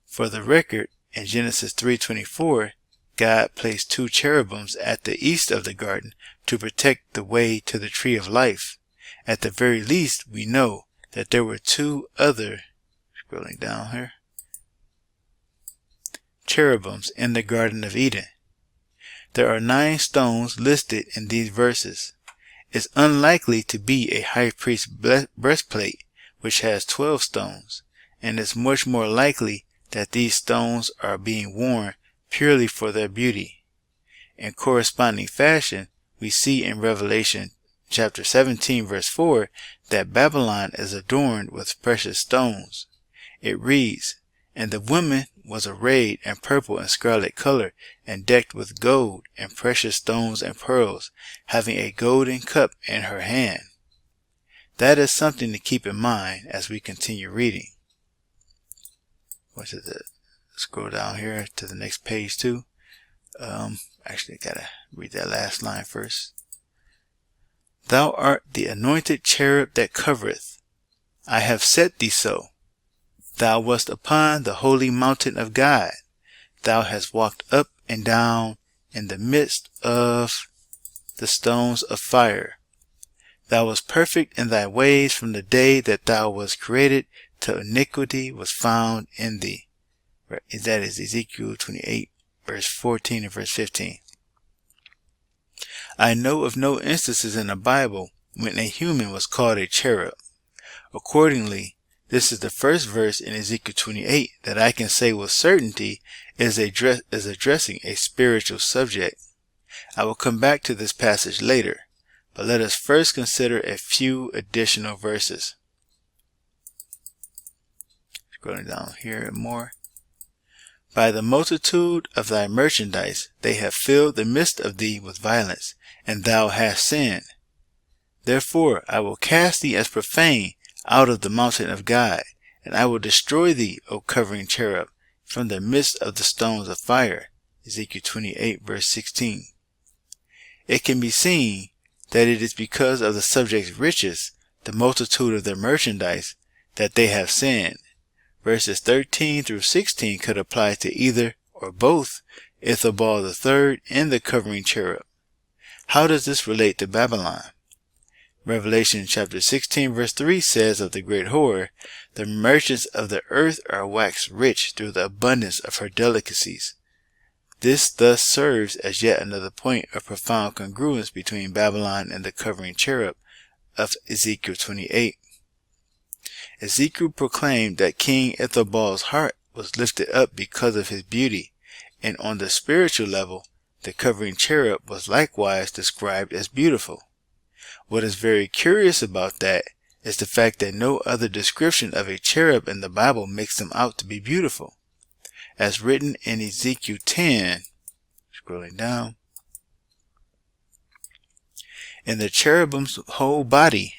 For the record, in Genesis 3:24, God placed 2 cherubims at the east of the garden to protect the way to the tree of life. At the very least, we know that there were 2 other, scrolling down here, cherubims in the Garden of Eden. There are 9 stones listed in these verses. It's unlikely to be a high priest's breastplate, which has 12 stones, and it's much more likely that these stones are being worn purely for their beauty. In corresponding fashion, we see in Revelation chapter 17 verse 4 that Babylon is adorned with precious stones. It reads, "And the woman was arrayed in purple and scarlet color, and decked with gold and precious stones and pearls, having a golden cup in her hand." That is something to keep in mind as we continue reading. Scroll down here to the next page too. Actually, I gotta read that last line first. "Thou art the anointed cherub that covereth. I have set thee so. Thou wast upon the holy mountain of God. Thou hast walked up and down in the midst of the stones of fire. Thou wast perfect in thy ways from the day that thou wast created till iniquity was found in thee." That is Ezekiel 28 verse 14 and verse 15. I know of no instances in the Bible when a human was called a cherub. Accordingly, this is the first verse in Ezekiel 28 that I can say with certainty is addressing a spiritual subject. I will come back to this passage later, but let us first consider a few additional verses. Scrolling down here more. "By the multitude of thy merchandise they have filled the midst of thee with violence, and thou hast sinned. Therefore I will cast thee as profane out of the mountain of God, and I will destroy thee, O covering cherub, from the midst of the stones of fire." Ezekiel 28 verse 16. It can be seen that it is because of the subject's riches, the multitude of their merchandise, that they have sinned. Verses 13 through 16 could apply to either or both Ithobal III and the covering cherub. How does this relate to Babylon? Revelation chapter 16 verse 3 says of the great whore, "The merchants of the earth are waxed rich through the abundance of her delicacies." This thus serves as yet another point of profound congruence between Babylon and the covering cherub of Ezekiel 28. Ezekiel proclaimed that King Ithobal's heart was lifted up because of his beauty, and on the spiritual level, the covering cherub was likewise described as beautiful. What is very curious about that is the fact that no other description of a cherub in the Bible makes them out to be beautiful. As written in Ezekiel 10, scrolling down, "In the cherubim's whole body,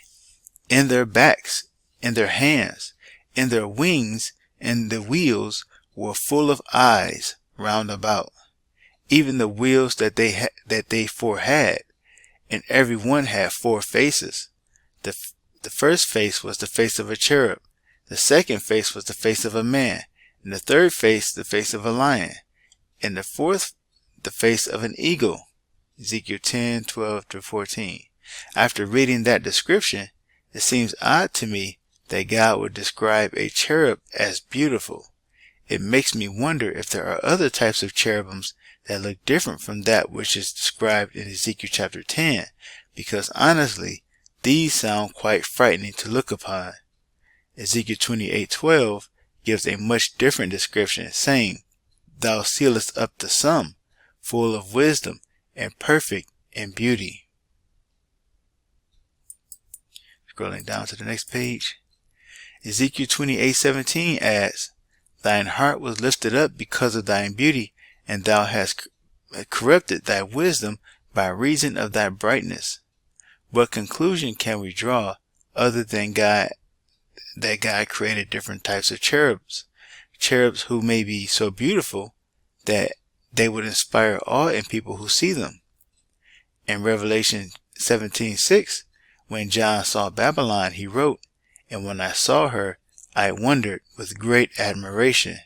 in their backs, in their hands, in their wings, and the wheels were full of eyes round about, even the wheels that they four had, and every one had 4 faces. The first face was the face of a cherub, the second face was the face of a man, and the third face the face of a lion, and the fourth the face of an eagle." Ezekiel 10, 12 through 14. After reading that description, it seems odd to me that God would describe a cherub as beautiful. It makes me wonder if there are other types of cherubims that look different from that which is described in Ezekiel chapter 10, because honestly, these sound quite frightening to look upon. Ezekiel 28:12 gives a much different description, saying, "Thou sealest up the sum, full of wisdom and perfect in beauty." Scrolling down to the next page. Ezekiel 28:17 adds, "Thine heart was lifted up because of thine beauty, and thou hast corrupted thy wisdom by reason of thy brightness." What conclusion can we draw other than that God created different types of cherubs? Cherubs who may be so beautiful that they would inspire awe in people who see them. In Revelation 17:6, when John saw Babylon, he wrote, "And when I saw her, I wondered with great admiration."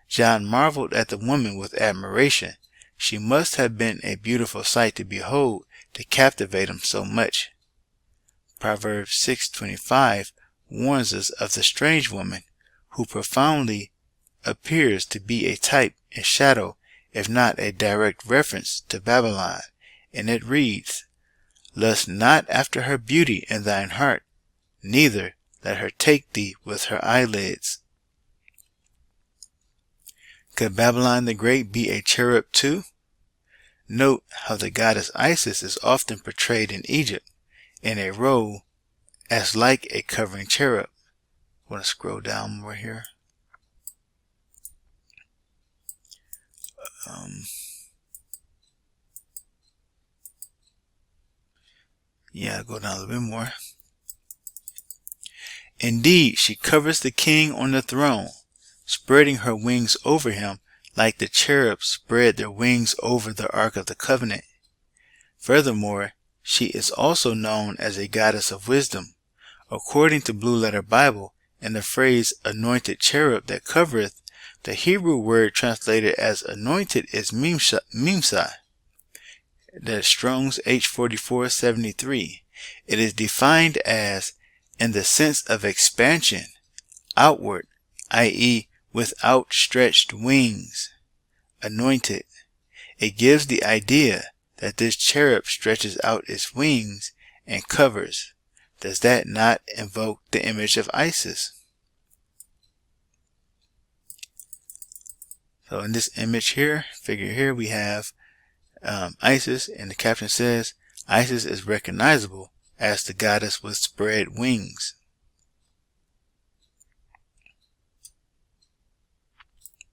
John marveled at the woman with admiration. She must have been a beautiful sight to behold to captivate him so much. Proverbs 6:25 warns us of the strange woman, who profoundly appears to be a type and shadow, if not a direct reference to Babylon, and it reads, "Lust not after her beauty in thine heart, neither let her take thee with her eyelids." Could Babylon the Great be a cherub too? Note how the goddess Isis is often portrayed in Egypt in a role as like a covering cherub. I want to scroll down more here. Yeah, go down a little bit more. Indeed, she covers the king on the throne, spreading her wings over him like the cherubs spread their wings over the Ark of the Covenant. Furthermore, she is also known as a goddess of wisdom. According to Blue Letter Bible, in the phrase anointed cherub that covereth, the Hebrew word translated as anointed is mimsai. That's Strong's H4473. It is defined as in the sense of expansion, outward, i.e. with outstretched wings. Anointed. It gives the idea that this cherub stretches out its wings and covers. Does that not invoke the image of Isis? So in this image here, figure here, we have Isis, and the caption says, Isis is recognizable as the goddess with spread wings.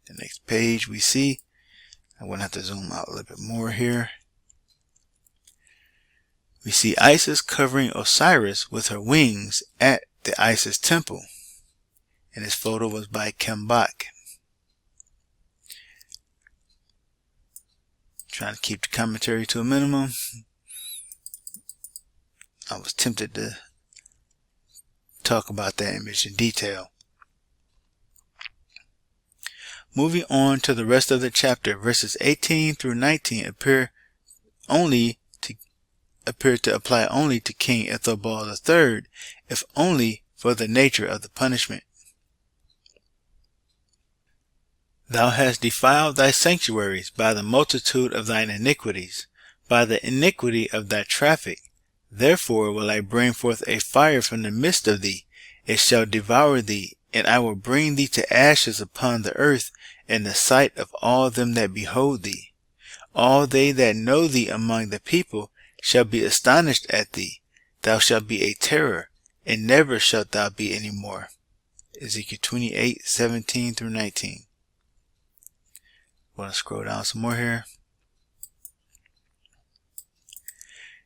The next page we see, I'm going to have to zoom out a little bit more here. We see Isis covering Osiris with her wings at the Isis temple. And this photo was by Kembach. Trying to keep the commentary to a minimum. I was tempted to talk about that image in detail. Moving on to the rest of the chapter, verses 18 through 19 appear to apply only to King Ethelbald III, if only for the nature of the punishment. Thou hast defiled thy sanctuaries by the multitude of thine iniquities, by the iniquity of thy traffic. Therefore will I bring forth a fire from the midst of thee, it shall devour thee, and I will bring thee to ashes upon the earth in the sight of all them that behold thee. All they that know thee among the people shall be astonished at thee. Thou shalt be a terror, and never shalt thou be any more. Ezekiel 28:17 through 19. I'm going to scroll down some more here.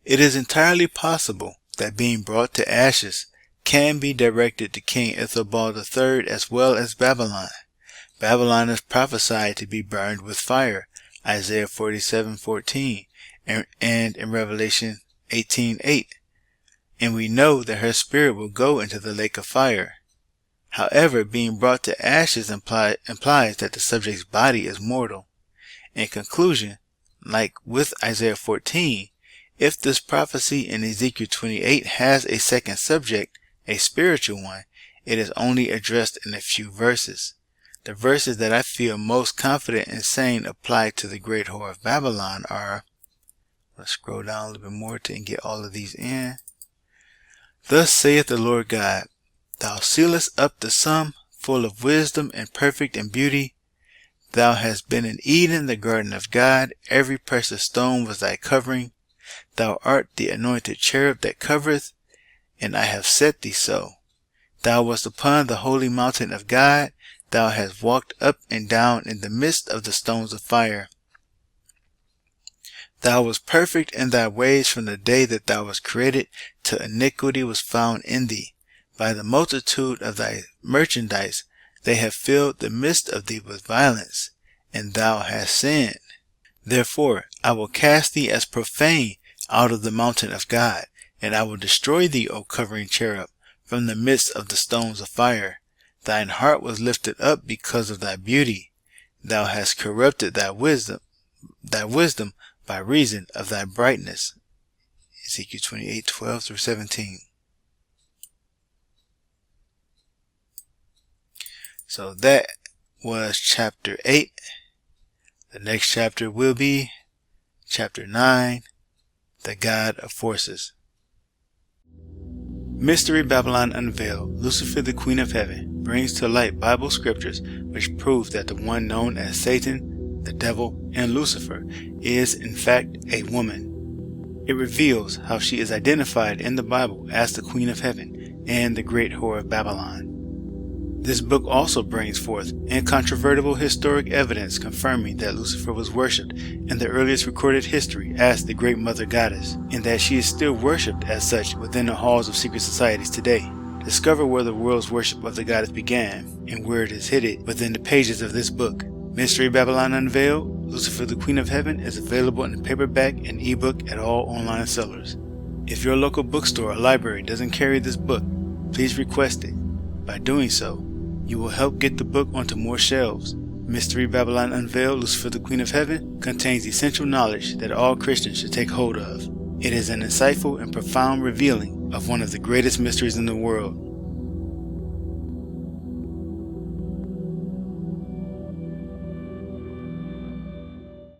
It is entirely possible that being brought to ashes can be directed to King Ethelbald III as well as Babylon. Babylon is prophesied to be burned with fire, Isaiah 47:14, and in Revelation 18:8. And we know that her spirit will go into the lake of fire. However, being brought to ashes implies that the subject's body is mortal. In conclusion, like with Isaiah 14, if this prophecy in Ezekiel 28 has a second subject, a spiritual one, it is only addressed in a few verses. The verses that I feel most confident in saying apply to the great whore of Babylon are, let's scroll down a little bit more to get all of these in. Thus saith the Lord God, Thou sealest up the sum, full of wisdom and perfect in beauty. Thou hast been in Eden, the garden of God. Every precious stone was thy covering. Thou art the anointed cherub that covereth, and I have set thee so. Thou wast upon the holy mountain of God. Thou hast walked up and down in the midst of the stones of fire. Thou wast perfect in thy ways from the day that thou wast created, till iniquity was found in thee. By the multitude of thy merchandise they have filled the midst of thee with violence, and thou hast sinned. Therefore I will cast thee as profane out of the mountain of God, and I will destroy thee, O covering cherub, from the midst of the stones of fire. Thine heart was lifted up because of thy beauty. Thou hast corrupted thy wisdom by reason of thy brightness. Ezekiel 28:12 through 17. So that was chapter 8. The next chapter will be chapter 9, the God of Forces. Mystery Babylon Unveiled, Lucifer the Queen of Heaven, brings to light Bible scriptures which prove that the one known as Satan, the devil, and Lucifer is in fact a woman. It reveals how she is identified in the Bible as the Queen of Heaven and the great whore of Babylon. This book also brings forth incontrovertible historic evidence confirming that Lucifer was worshipped in the earliest recorded history as the Great Mother Goddess, and that she is still worshipped as such within the halls of secret societies today. Discover where the world's worship of the goddess began and where it is hidden within the pages of this book. Mystery Babylon Unveiled, Lucifer the Queen of Heaven is available in paperback and ebook at all online sellers. If your local bookstore or library doesn't carry this book, please request it. By doing so, you will help get the book onto more shelves. Mystery Babylon Unveiled, Lucifer the Queen of Heaven contains essential knowledge that all Christians should take hold of. It is an insightful and profound revealing of one of the greatest mysteries in the world.